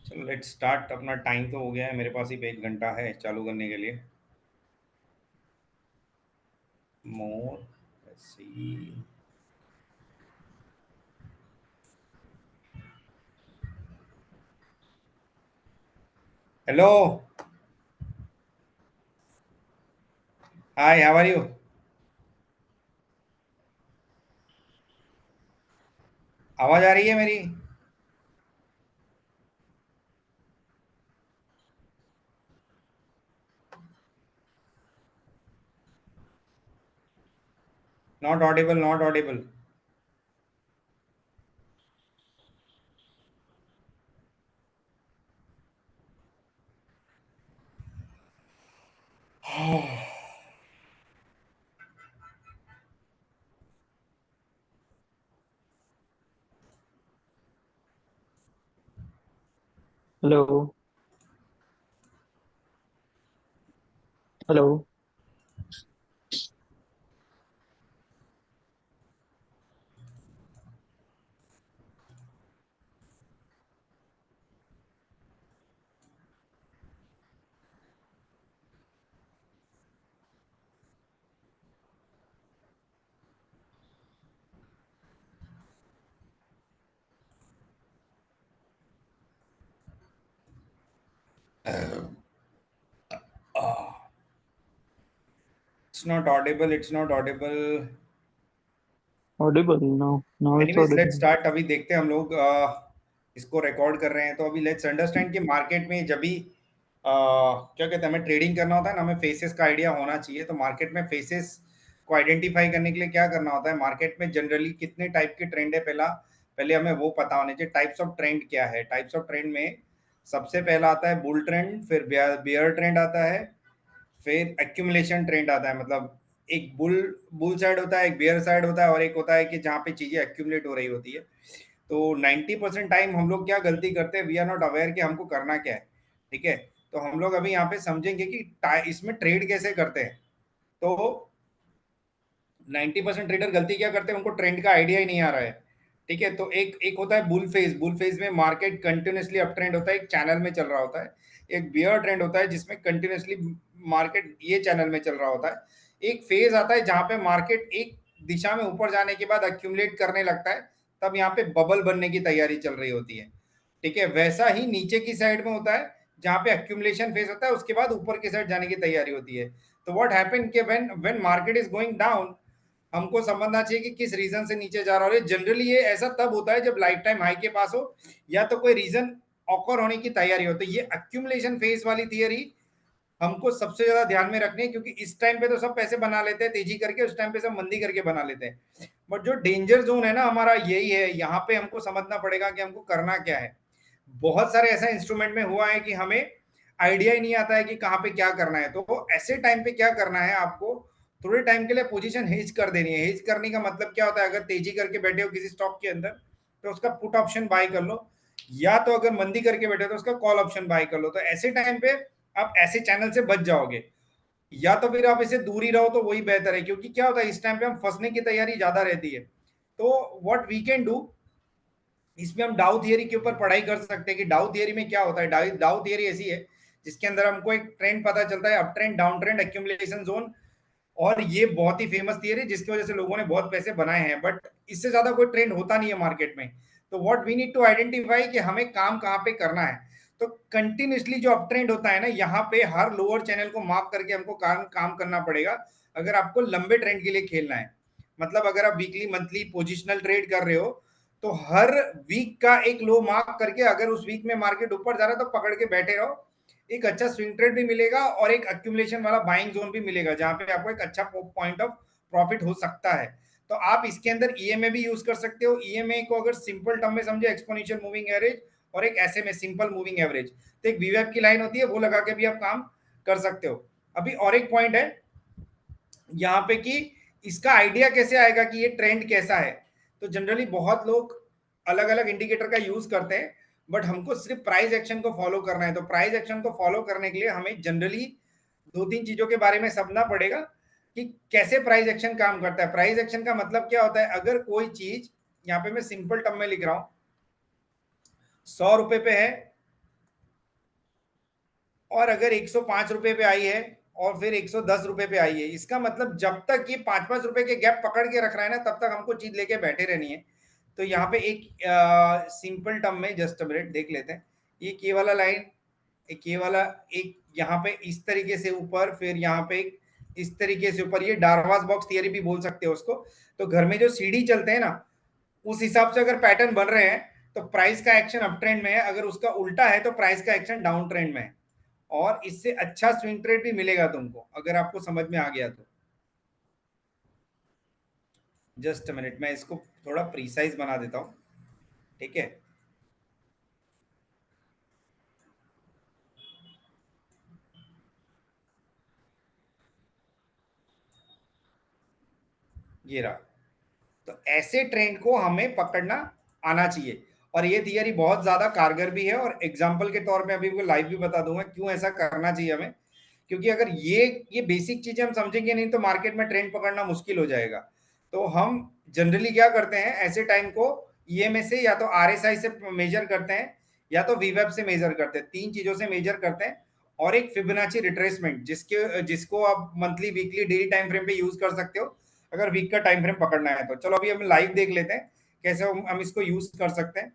चलो let's start. अपना time तो हो गया है, मेरे पास ही 1 घंटा है चालू करने के लिए। मोर सी। Hello. Hi, how are you? आवाज आ रही है मेरी? Not audible, not audible. Hello. Hello. It's not audible, it's not audible. Audible now. Now it's anyways let's audible. Start. अभी देखते हैं हम लोग इसको रिकॉर्ड कर रहे हैं, तो अभी लेट्स अंडरस्टैंड कि मार्केट में जब भी क्या कहते हैं, हमें ट्रेडिंग करना होता है ना, हमें फेसेस का आइडिया होना चाहिए। तो मार्केट में फेसेस को आइडेंटिफाई करने के लिए क्या करना होता है, मार्केट में जनरली कितने टाइप के ट्रेंड है, पहला पहले हमें वो पता होने चाहिए। टाइप्स ऑफ ट्रेंड क्या है? टाइप्स ऑफ ट्रेंड में सबसे पहला आता है बुल ट्रेंड, फिर बियर ट्रेंड आता है, फिर एक्यूमुलेशन ट्रेंड आता है। मतलब एक बुल बुल साइड होता है, एक बेयर साइड होता है, और एक होता है कि जहाँ पे चीजें एक्यूमुलेट हो रही होती है। तो 90% टाइम हम लोग क्या गलती करते हैं, वी आर नॉट अवेयर कि हमको करना क्या है। ठीक है। तो हम लोग अभी यहाँ पे समझेंगे कि इसमें ट्रेड कैसे करते हैं। तो 90% ट्रेडर गलती क्या करते हैं, उनको ट्रेंड का आइडिया ही नहीं आ रहा है। ठीक है। तो एक एक होता है बुल फेज। बुल फेज में मार्केट कंटिन्यूसली अप ट्रेंड होता है, एक चैनल में चल रहा होता है। एक बियर ट्रेंड होता है जिसमें कंटिन्यूसली मार्केट ये चैनल में चल रहा होता है। एक फेज आता है जहां पे मार्केट एक दिशा में ऊपर जाने के बाद अक्यूमुलेट करने लगता है, तब यहाँ पे बबल बनने की तैयारी चल रही होती है। ठीक है। वैसा ही नीचे की साइड में होता है, जहां पे अक्यूमुलेशन फेज होता है, उसके बाद ऊपर की साइड जाने की तैयारी होती है। तो व्हाट हैपन कि when market is going down, हमको समझना चाहिए कि किस रीजन से नीचे जा रहा हो। जनरली ये ऐसा तब होता है जब लाइफ टाइम हाई के पास हो, या तो कोई रीजन ऑकर होने की तैयारी हो। तो ये अक्यूमुलेशन फेज वाली थियरी हमको सबसे ज्यादा ध्यान में रखनी है, क्योंकि इस टाइम पे तो सब पैसे बना लेते हैं तेजी करके, उस टाइम पे सब मंदी करके बना लेते हैं। बट जो डेंजर जोन है ना हमारा, यही है। यहाँ पे हमको समझना पड़ेगा कि हमको करना क्या है। बहुत सारे ऐसा इंस्ट्रूमेंट में हुआ है कि हमें आइडिया ही नहीं आता है कि कहाँ पे क्या करना है। तो ऐसे टाइम पे क्या करना है, आपको थोड़े टाइम के लिए पोजीशन हेज कर देनी है। हेज करने का मतलब क्या होता है, अगर तेजी करके बैठे हो किसी स्टॉक के अंदर, तो उसका पुट ऑप्शन बाय कर लो, या तो अगर मंदी करके बैठे हो तो उसका कॉल ऑप्शन बाय कर लो। तो ऐसे टाइम पे आप ऐसे चैनल से बच जाओगे, या तो फिर आप इसे दूर ही रहो तो वही बेहतर है। क्योंकि क्या होता है, इस टाइम पे हम फंसने की तैयारी ज्यादा रहती है। तो व्हाट वी कैन डू, इसमें हम डाउ थियरी के ऊपर पढ़ाई कर सकते हैं कि डाउ थियरी में क्या होता है। डाउ थियरी ऐसी है जिसके अंदर हमको एक ट्रेंड पता चलता है, up trend, down trend, accumulation zone. और ये बहुत ही फेमस थियरी है जिसकी वजह से लोगों ने बहुत पैसे बनाए हैं। बट इससे ज्यादा कोई ट्रेंड होता नहीं है मार्केट में। तो what we need to identify कि हमें काम कहाँ पे करना है। तो कंटिन्यूसली जो अप ट्रेंड होता है ना, यहाँ पे हर लोअर चैनल को मार्क करके हमको काम करना पड़ेगा, अगर आपको लंबे ट्रेंड के लिए खेलना है। मतलब अगर आप वीकली मंथली पोजिशनल ट्रेड कर रहे हो, तो हर वीक का एक लो मार्क करके, अगर उस वीक में मार्केट ऊपर जा रहा है तो पकड़ के बैठे रहो। एक अच्छा स्विंग ट्रेड भी मिलेगा और एक एक्यूमुलेशन वाला बाइंग जोन भी मिलेगा, जहां पे आपको एक अच्छा पॉइंट ऑफ प्रॉफिट हो सकता है। तो आप इसके अंदर ईएमए भी यूज कर सकते हो। ईएमए को अगर सिंपल टर्म में समझे, एक्सपोनेंशियल मूविंग एवरेज, और एक ऐसे में सिंपल मूविंग एवरेज। तो एक वीवेब की लाइन होती है, वो लगा के भी आप काम कर सकते हो। अभी और एक पॉइंट है यहाँ पे कि इसका आइडिया कैसे आएगा कि ये ट्रेंड कैसा है। तो जनरली बहुत लोग अलग अलग इंडिकेटर का यूज करते हैं, बट हमको सिर्फ प्राइस एक्शन को फॉलो करना है। तो प्राइस एक्शन को फॉलो करने के लिए हमें जनरली दो तीन चीजों के बारे में समझना पड़ेगा कि कैसे प्राइस एक्शन काम करता है। प्राइस एक्शन का मतलब क्या होता है, अगर कोई चीज, यहाँ पे मैं सिंपल टर्म में लिख रहा हूं, 100 रुपए पे है, और अगर 105 रुपए पे आई है और फिर 110 रुपए पे आई है, इसका मतलब जब तक ये 5-5 रुपए के गैप पकड़ के रख रहा है ना, तब तक हमको चीज लेके बैठे रहनी है। तो यहाँ पे एक सिंपल टर्म में जस्ट मिनट देख लेते हैं। ये के वाला लाइन, एक ये वाला, एक यहाँ पे इस तरीके से ऊपर, फिर यहाँ पे एक इस तरीके से ऊपर, ये डार्वास बॉक्स थियरी भी बोल सकते हो उसको। तो घर में जो सीढ़ी चलते हैं ना, उस हिसाब से अगर पैटर्न बन रहे हैं तो प्राइस का एक्शन अप ट्रेंड में है, अगर उसका उल्टा है तो प्राइस का एक्शन डाउन ट्रेंड में है। और इससे अच्छा स्विंग ट्रेड भी मिलेगा तुमको, अगर आपको समझ में आ गया तो। जस्ट मिनट, मैं इसको थोड़ा प्रीसाइज बना देता हूं, ठीक है। ये रहा। तो ऐसे ट्रेंड को हमें पकड़ना आना चाहिए, और ये थियरी बहुत ज्यादा कारगर भी है। और एग्जाम्पल के तौर पे अभी को लाइव भी बता दूंगा क्यों ऐसा करना चाहिए हमें। क्योंकि अगर ये बेसिक चीजें हम समझेंगे नहीं तो मार्केट में ट्रेंड पकड़ना मुश्किल हो जाएगा। तो हम जनरली क्या करते हैं, ऐसे टाइम को ईएमए से या तो आरएसआई से मेजर करते हैं, या तो वीवेब से मेजर करते हैं, तीन चीजों से मेजर करते हैं। और एक फिबोनाची रिट्रेसमेंट, जिसको आप monthly, weekly, daily time frame पे यूज कर सकते हो, अगर वीक का टाइम फ्रेम पकड़ना है तो। चलो अभी हम लाइव देख लेते हैं कैसे हम इसको यूज कर सकते हैं।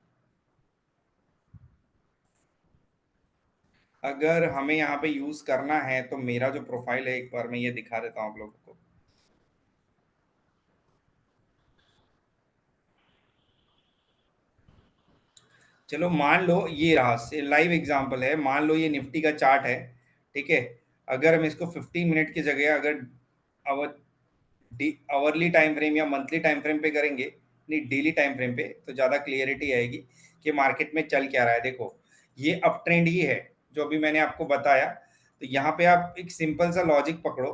अगर हमें यहाँ पे यूज करना है तो मेरा जो प्रोफाइल है, एक बार मैं ये दिखा देता हूँ आप लोगों को। चलो मान लो ये रहा, लाइव एग्जांपल है, मान लो ये निफ्टी का चार्ट है, ठीक है। अगर हम इसको 15 मिनट की जगह अगर आवर आवरली टाइम फ्रेम या मंथली टाइम फ्रेम पे करेंगे, नहीं डेली टाइम फ्रेम पे, तो ज़्यादा क्लियरिटी आएगी कि मार्केट में चल क्या रहा है। देखो ये अप ट्रेंड ही है जो अभी मैंने आपको बताया। तो यहाँ पे आप एक सिंपल सा लॉजिक पकड़ो,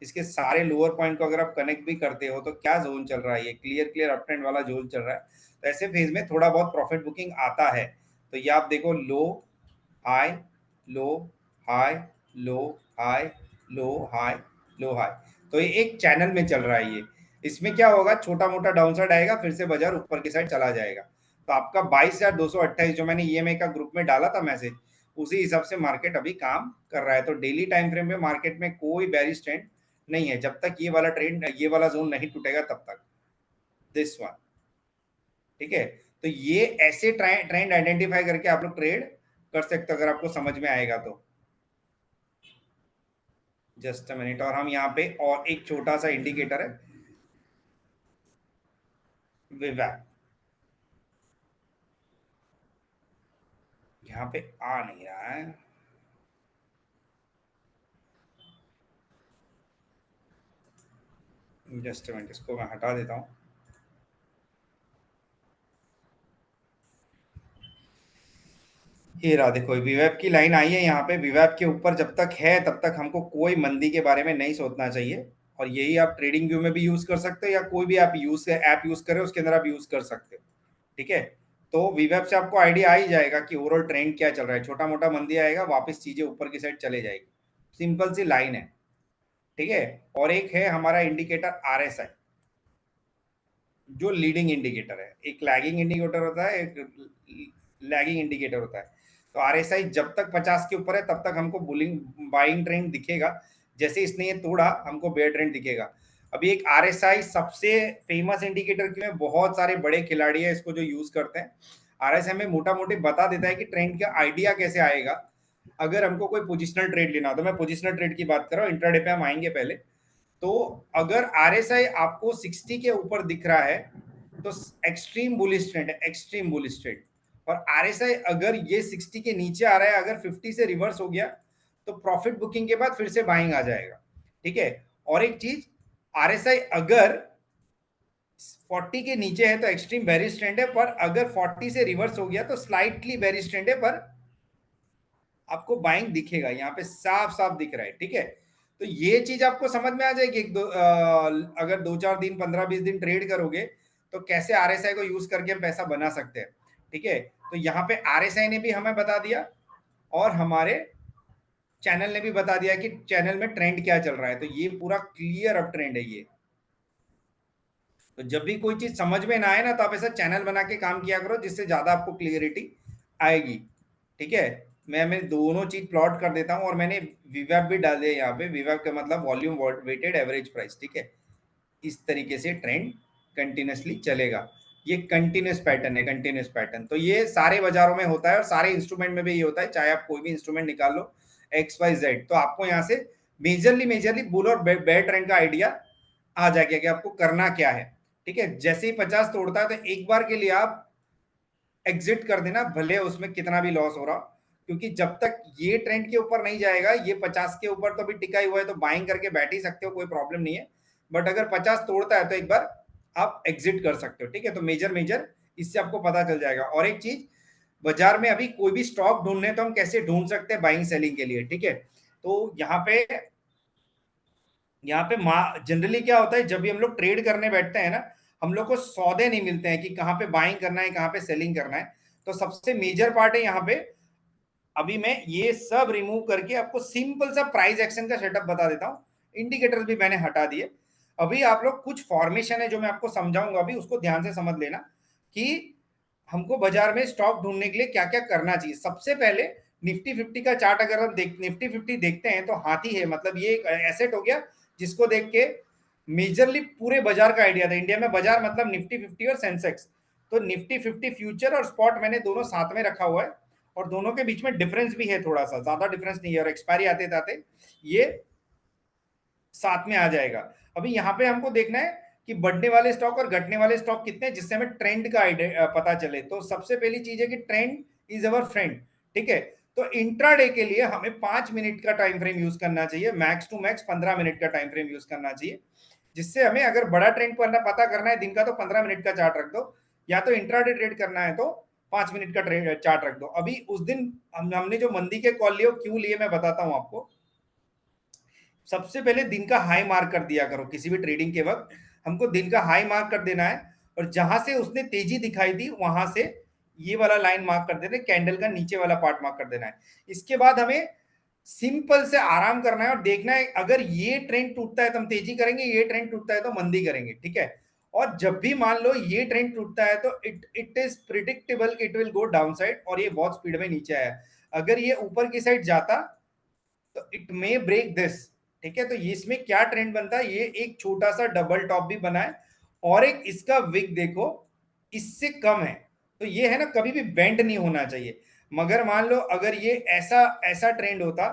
इसके सारे लोअर पॉइंट को अगर आप कनेक्ट भी करते हो तो क्या जोन चल रहा है, ये क्लियर क्लियर अप ट्रेंड वाला जोन चल रहा है। तो ऐसे फेज में थोड़ा बहुत प्रॉफिट बुकिंग आता है। तो ये आप देखो, लो हाई, लो हाई, लो हाई, लो हाई, लो हाई। तो ये एक चैनल में चल रहा है ये। इसमें क्या होगा, छोटा मोटा डाउन साइड आएगा, फिर से बाजार ऊपर की साइड चला जाएगा। तो आपका 22,228 जो मैंने ईएमए का ग्रुप में डाला था मैसेज, उसी हिसाब से मार्केट अभी काम कर रहा है। तो डेली टाइम फ्रेम में मार्केट में कोई बेरिश ट्रेंड नहीं है, जब तक ये वाला ट्रेंड, ये वाला जोन नहीं टूटेगा तब तक, दिस वन, ठीक है। तो ये ऐसे ट्रेंड आइडेंटिफाई करके आप लोग ट्रेड कर सकते हो, अगर आपको समझ में आएगा तो। जस्ट अ मिनट, और हम यहाँ पे और एक छोटा सा इंडिकेटर है, विवैप, यहाँ पे आ नहीं रहा है। जस्ट अ मिनट, इसको मैं हटा देता हूँ। ये रहा, देखो विवेप की लाइन आई है यहाँ पे। विवेप के ऊपर जब तक है तब तक हमको कोई मंदी के बारे में नहीं सोचना चाहिए। और यही आप ट्रेडिंग व्यू में भी यूज कर सकते हो, या कोई भी आप ऐप यूज करें उसके अंदर आप यूज कर सकते हो, ठीक है। तो विवेप से आपको आइडिया आ ही जाएगा कि ओवरऑल ट्रेंड क्या चल रहा है। छोटा मोटा मंदी आएगा, वापस चीजें ऊपर की साइड चले जाएगी, सिंपल सी लाइन है, ठीक है। और एक है हमारा इंडिकेटर आरएसआई, जो लीडिंग इंडिकेटर है। एक लैगिंग इंडिकेटर होता है, एक लैगिंग इंडिकेटर होता है। तो आरएसआई जब तक 50 के ऊपर है तब तक हमको बुलिंग बाइंग ट्रेंड दिखेगा। जैसे इसने ये तोड़ा, हमको बेयर ट्रेंड दिखेगा। अभी एक आरएसआई सबसे फेमस इंडिकेटर क्यों है, बहुत सारे बड़े खिलाड़ी है इसको जो यूज करते हैं। आरएसआई में मोटा मोटी बता देता है कि ट्रेंड का आइडिया कैसे आएगा। अगर हमको कोई पोजिशनल ट्रेड लेना हो, तो मैं पोजिशनल ट्रेड की बात कर रहा हूँ, इंट्राडे पे हम आएंगे पहले। तो अगर आरएसआई आपको 60 के ऊपर दिख रहा है तो एक्सट्रीम बुलिश ट्रेंड है, एक्सट्रीम बुलिश ट्रेंड। और आरएसआई अगर ये 60 के नीचे आ रहा है, अगर 50 से रिवर्स हो गया, तो प्रॉफिट बुकिंग के बाद फिर से बाइंग आ जाएगा, ठीक है। और एक चीज, आरएसआई अगर 40 के नीचे है तो एक्सट्रीम बेरिश ट्रेंड है, पर अगर 40 से रिवर्स हो गया तो स्लाइटली बेरिश ट्रेंड है, पर आपको बाइंग दिखेगा, यहाँ पे साफ साफ दिख रहा है, ठीक है। तो ये चीज आपको समझ में आ जाएगी। अगर 2-4 दिन, 15-20 दिन ट्रेड करोगे तो कैसे आरएसआई को यूज करके हम पैसा बना सकते हैं, ठीक है। तो यहाँ पे आरएसआई ने भी हमें बता दिया, और हमारे चैनल ने भी बता दिया कि चैनल में ट्रेंड क्या चल रहा है। तो ये पूरा क्लियर अप ट्रेंड है ये। तो जब भी कोई चीज समझ में ना आए ना, तो आप ऐसा चैनल बना के काम किया करो, जिससे ज्यादा आपको क्लियरिटी आएगी, ठीक है। मैं दोनों चीज प्लॉट कर देता हूँ, और मैंने वीवैप भी डाल दिया यहाँ पे। वीवैप का मतलब वॉल्यूम वेटेड एवरेज प्राइस, ठीक है। इस तरीके से ट्रेंड कंटिन्यूसली चलेगा। ये कंटिन्यूस पैटर्न है, कंटिन्यूस पैटर्न। तो ये सारे बाजारों में होता है और सारे इंस्ट्रूमेंट में भी ये होता है, चाहे आप कोई भी इंस्ट्रूमेंट निकाल लो एक्स वाई जेड, तो आपको यहाँ से मेजरली बुल और बेयर ट्रेंड का आइडिया आ जाएगा कि आपको करना क्या है, ठीक है। जैसे ही 50 तोड़ता है तो एक बार के लिए आप एग्जिट कर देना, भले उसमें कितना भी लॉस हो रहा, क्योंकि जब तक ये ट्रेंड के ऊपर नहीं जाएगा, ये 50 के ऊपर तो भी टिका ही हुआ है, तो बाइंग करके बैठ ही सकते हो, कोई प्रॉब्लम नहीं है। बट अगर 50 तोड़ता है तो एक बार आप एग्जिट कर सकते हो, ठीक है। तो मेजर मेजर इससे आपको पता चल जाएगा। और एक चीज, बाजार में अभी कोई भी स्टॉक ढूंढने तो हम कैसे ढूंढ सकते हैं बाइंग सेलिंग के लिए, ठीक है। तो यहाँ पे जनरली क्या होता है, जब भी हम लोग ट्रेड करने बैठते हैं ना, हम लोग को सौदे नहीं मिलते हैं कि कहाँ पे बाइंग करना है, कहाँ पे सेलिंग करना है। तो सबसे मेजर पार्ट है यहाँ पे, अभी मैं ये सब रिमूव करके आपको सिंपल सा प्राइस एक्शन का सेटअप बता देता हूँ। इंडिकेटर्स भी मैंने हटा दिए। अभी आप लोग कुछ फॉर्मेशन है जो मैं आपको समझाऊंगा, अभी उसको ध्यान से समझ लेना कि हमको बाजार में स्टॉक ढूंढने के लिए क्या क्या करना चाहिए। सबसे पहले निफ्टी 50 का चार्ट अगर हम निफ्टी 50 देखते हैं तो हाथी है, मतलब ये एक एसेट हो गया जिसको देख के मेजरली पूरे बाजार का आइडिया था। इंडिया में बाजार मतलब निफ्टी 50 और सेंसेक्स। तो निफ्टी 50 फ्यूचर और स्पॉट मैंने दोनों साथ में रखा हुआ है, और दोनों के बीच में डिफरेंस भी है, थोड़ा सा, ज्यादा डिफरेंस नहीं है, और एक्सपायरी आते आते ये साथ में आ जाएगा। अभी यहाँ पे हमको देखना है कि बढ़ने वाले स्टॉक और घटने वाले स्टॉक कितने हैं, जिससे हमें ट्रेंड का आइडिया पता चले। तो सबसे पहली चीज है कि ट्रेंड इज अवर फ्रेंड, ठीक है। तो इंट्राडे के लिए हमें 5 मिनट का टाइम फ्रेम यूज करना चाहिए, मैक्स टू मैक्स 15 मिनट का टाइम फ्रेम यूज करना चाहिए, जिससे हमें अगर बड़ा ट्रेंड पता करना है दिन का, तो 15 मिनट का चार्ट रख दो, या तो इंट्राडे ट्रेड करना है तो 5 मिनट का चार्ट रख दो। अभी उस दिन हमने जो मंदी के कॉल लिए क्यों लिए, मैं बताता हूं आपको। सबसे पहले दिन का हाई मार्क कर दिया करो, किसी भी ट्रेडिंग के वक्त हमको दिन का हाई मार्क कर देना है, और जहां से उसने तेजी दिखाई दी वहां से ये वाला लाइन मार्क कर देना है, कैंडल का नीचे वाला पार्ट मार्क कर देना है। इसके बाद हमें सिंपल से आराम करना है और देखना है, अगर ये ट्रेंड टूटता है तो हम तेजी करेंगे, ये ट्रेंड टूटता है तो मंदी करेंगे, ठीक है। और जब भी मान लो ये ट्रेंड टूटता है तो इट इज प्रिडिक्टेबल कि it will go down side, और ये बहुत स्पीड में नीचे आया। अगर ये ऊपर की साइड जाता तो इट मे ब्रेक दिस, ठीक है। तो इसमें क्या ट्रेंड बनता है, ये एक छोटा सा डबल टॉप भी बना है, और एक इसका विक देखो इससे कम है। तो ये है ना, कभी भी बेंड नहीं होना चाहिए। मगर मान लो अगर ये ऐसा ऐसा ट्रेंड होता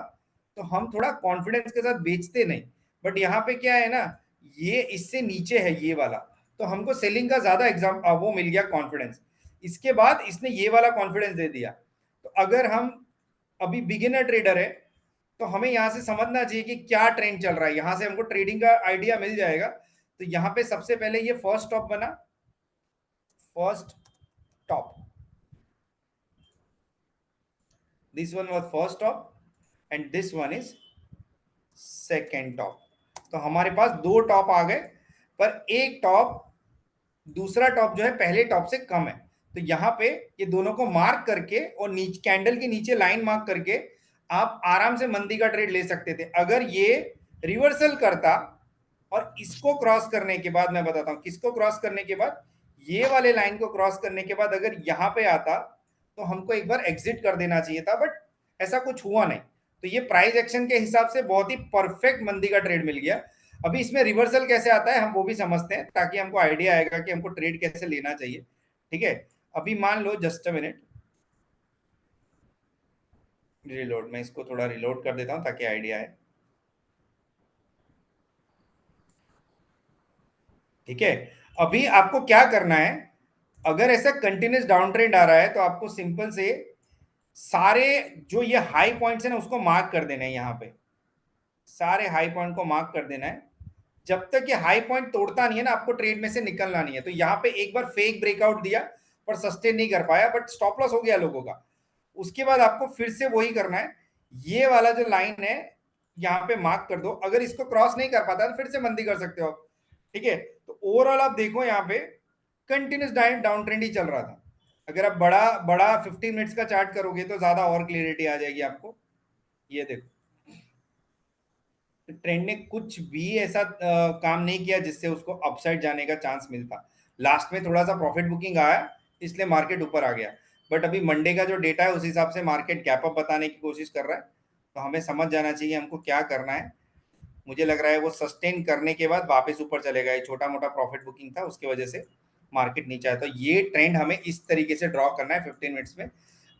तो हम थोड़ा कॉन्फिडेंस के साथ बेचते नहीं, बट यहाँ पे क्या है ना, ये इससे नीचे है ये वाला, तो हमको सेलिंग का ज्यादा एग्जाम वो मिल गया कॉन्फिडेंस। इसके बाद इसने ये वाला कॉन्फिडेंस दे दिया। तो अगर हम अभी बिगिनर ट्रेडर है तो हमें यहां से समझना चाहिए कि क्या ट्रेंड चल रहा है, यहां से हमको ट्रेडिंग का आइडिया मिल जाएगा। तो यहां पे सबसे पहले ये फर्स्ट टॉप बना, first top, this one was first top and this one is second top. तो हमारे पास दो टॉप आ गए, पर एक टॉप, दूसरा टॉप जो है पहले टॉप से कम है। तो यहाँ पे ये दोनों को मार्क करके और नीचे कैंडल के नीचे लाइन मार्क करके आप आराम से मंदी का ट्रेड ले सकते थे। अगर ये रिवर्सल करता और इसको क्रॉस करने के बाद, मैं बताता हूं किसको क्रॉस करने के बाद, ये वाले लाइन को क्रॉस करने के बाद अगर यहां पे आता तो हमको एक बार एग्जिट कर देना चाहिए था, बट ऐसा कुछ हुआ नहीं। तो ये प्राइस एक्शन के हिसाब से बहुत ही परफेक्ट मंदी का ट्रेड मिल गया। अभी इसमें रिवर्सल कैसे आता है हम वो भी समझते हैं, ताकि हमको आइडिया आएगा कि हमको ट्रेड कैसे लेना चाहिए, ठीक है। अभी मान लो, जस्ट अ मिनट, रिलोड, मैं इसको थोड़ा रिलोड कर देता हूं ताकि आइडिया आए, ठीक है। अभी आपको क्या करना है, अगर ऐसा कंटिन्यूस डाउन ट्रेंड आ रहा है तो आपको सिंपल से सारे जो ये हाई पॉइंट्स है ना उसको मार्क कर देना है, यहाँ पे सारे हाई पॉइंट को मार्क कर देना है। जब तक ये हाई पॉइंट तोड़ता नहीं है ना, आपको ट्रेड में से निकलना नहीं है। तो यहाँ पे एक बार फेक ब्रेकआउट दिया पर सस्टेन नहीं कर पाया, बट स्टॉप लॉस हो गया लोगों का। उसके बाद आपको फिर से वही करना है, ये वाला जो लाइन है यहाँ पे मार्क कर दो। अगर इसको क्रॉस नहीं कर पाता तो फिर से मंदी कर सकते हो आप, ठीक है। तो ओवरऑल आप देखो यहाँ पे कंटिन्यूस डाउन ट्रेंड ही चल रहा था। अगर आप बड़ा बड़ा 15 मिनट्स का चार्ट करोगे तो ज्यादा और क्लियरिटी आ जाएगी आपको। ये देखो, ट्रेंड ने कुछ भी ऐसा काम नहीं किया जिससे उसको अपसाइड जाने का चांस मिलता। लास्ट में थोड़ा सा प्रॉफिट बुकिंग आया इसलिए मार्केट ऊपर आ गया, बट अभी मंडे का जो डेटा है उस हिसाब से मार्केट गैप अप बताने की कोशिश कर रहा है, तो हमें समझ जाना चाहिए हमको क्या करना है। मुझे लग रहा है वो सस्टेन करने के बाद वापस ऊपर चलेगा, ये छोटा मोटा प्रॉफिट बुकिंग था उसकी वजह से मार्केट नीचे आया, तो ये ट्रेंड हमें इस तरीके से ड्रॉ करना है 15 मिनट्स में।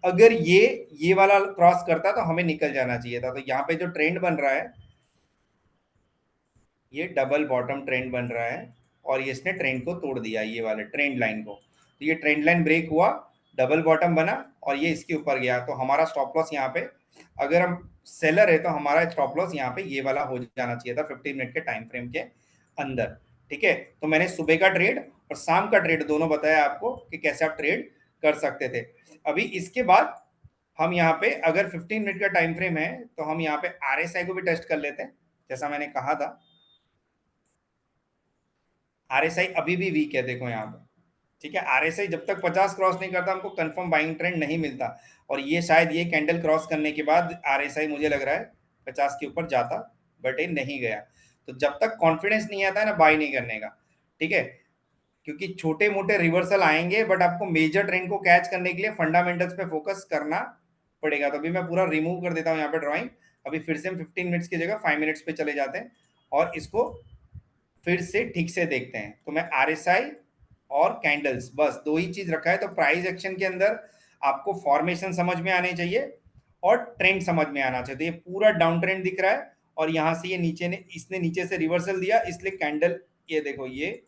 अगर ये वाला क्रॉस करता तो हमें निकल जाना चाहिए था। तो यहाँ पे जो ट्रेंड बन रहा है ये डबल बॉटम ट्रेंड बन रहा है और ये इसने ट्रेंड को तोड़ दिया, ये वाले ट्रेंड लाइन को। तो ये ट्रेंड लाइन ब्रेक हुआ, डबल बॉटम बना और ये इसके ऊपर गया, तो हमारा स्टॉप लॉस यहाँ पे, अगर हम सेलर है तो हमारा स्टॉप लॉस यहाँ पे ये वाला हो जाना चाहिए था 15 मिनट के टाइम फ्रेम के अंदर। ठीक है, तो मैंने सुबह का ट्रेड और शाम का ट्रेड दोनों बताया आपको कि कैसे आप ट्रेड कर सकते थे। अभी इसके बाद हम यहाँ पे अगर 15 मिनट का टाइम फ्रेम है तो हम यहाँ पे आरएसआई को भी टेस्ट कर लेते हैं, जैसा मैंने कहा था। आरएसआई अभी भी वीक है, देखो यहाँ पे। ठीक है, आरएसआई जब तक 50 क्रॉस नहीं करता हमको कंफर्म बाइंग ट्रेंड नहीं मिलता, और ये शायद ये कैंडल क्रॉस करने के बाद आरएसआई मुझे लग रहा है 50 के ऊपर जाता, बट ये नहीं गया। तो जब तक कॉन्फिडेंस नहीं आता है ना बाय नहीं करने का, ठीक है, क्योंकि छोटे मोटे रिवर्सल आएंगे, बट आपको मेजर ट्रेंड को कैच करने के लिए फंडामेंटल्स पे फोकस करना पड़ेगा। तो अभी मैं पूरा रिमूव कर देता हूँ यहाँ पे ड्राइंग। अभी फिर से हम 15 मिनट्स की जगह 5 मिनट्स पे चले जाते हैं और इसको फिर से ठीक से देखते हैं। तो मैं आरएसआई और कैंडल्स बस दो ही चीज रखा है। तो प्राइस एक्शन के अंदर आपको फॉर्मेशन समझ में आने चाहिए और ट्रेंड समझ में आना चाहिए। तो ये पूरा डाउन ट्रेंड दिख रहा है और यहाँ से ये नीचे ने इसने नीचे से रिवर्सल दिया, इसलिए कैंडल ये देखो ये,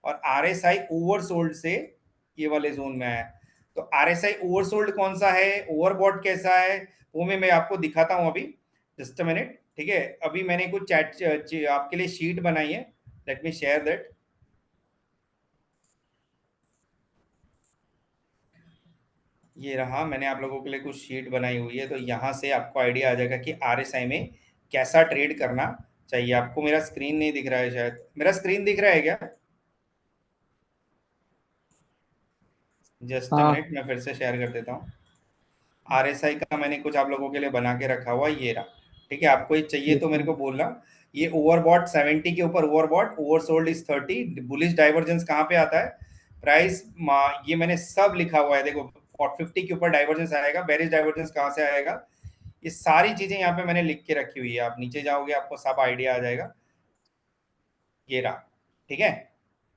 और आरएसआई ओवरसोल्ड से ये वाले जोन में आया। तो आरएसआई ओवरसोल्ड कौन सा है, ओवरबॉट कैसा है, वो मैं आपको दिखाता हूँ अभी, जस्ट अ मिनट। ठीक है, अभी मैंने कुछ चैट आपके लिए शीट बनाई है, लेट मी शेयर दैट। ये रहा, मैंने आप लोगों के लिए कुछ शीट बनाई हुई है, तो यहाँ से आपको आइडिया आ जाएगा कि आरएसआई में कैसा ट्रेड करना चाहिए। आपको मेरा स्क्रीन नहीं दिख रहा है, शायद मेरा स्क्रीन दिख रहा है क्या? जस्ट अ हाँ। मिनट, मैं फिर से शेयर कर देता हूँ। आरएसआई का मैंने कुछ आप लोगों के लिए बना के रखा हुआ, ये रहा। ठीक है, आपको ये चाहिए तो मेरे देखो। को बोलना। ये ओवरबॉट 70 के ऊपर overbought, oversold is 30, bullish divergence कहाँ पे आता है, प्राइस, ये मैंने सब लिखा हुआ है, देखो 50 के ऊपर डाइवर्जेंस आएगा, बेरिश डाइवर्जेंस कहाँ से आएगा, ये सारी चीजें यहाँ पे मैंने लिख के रखी हुई है। आप नीचे जाओगे आपको सब आइडिया आ जाएगा, ये रहा। ठीक है,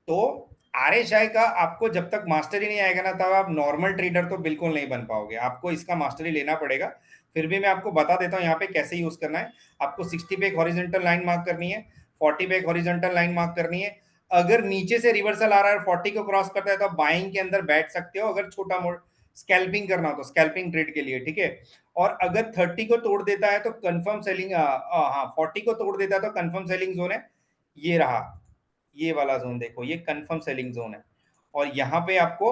तो आरएसआई का आपको जब तक मास्टरी नहीं आएगा ना, तब आप नॉर्मल ट्रेडर तो बिल्कुल नहीं बन पाओगे, आपको इसका मास्टरी लेना पड़ेगा। फिर भी मैं आपको बता देता हूँ यहाँ पे कैसे यूज करना है। आपको 60 पे एक हॉरिजॉन्टल लाइन मार्क करनी है, 40 पे एक हॉरिजॉन्टल लाइन मार्क करनी है। अगर नीचे से रिवर्सल आ रहा है 40 को क्रॉस करता है तो आप बाइंग के अंदर बैठ सकते हो, अगर छोटा मोटा स्कैल्पिंग करना हो तो स्कैल्पिंग ट्रेड के लिए। ठीक है, और अगर 30 को तोड़ देता है तो कंफर्म सेलिंग, हाँ 40 को तोड़ देता है तो कंफर्म सेलिंग जोन है, ये रहा, ये वाला जोन देखो, ये कंफर्म सेलिंग जोन है। और यहाँ पे आपको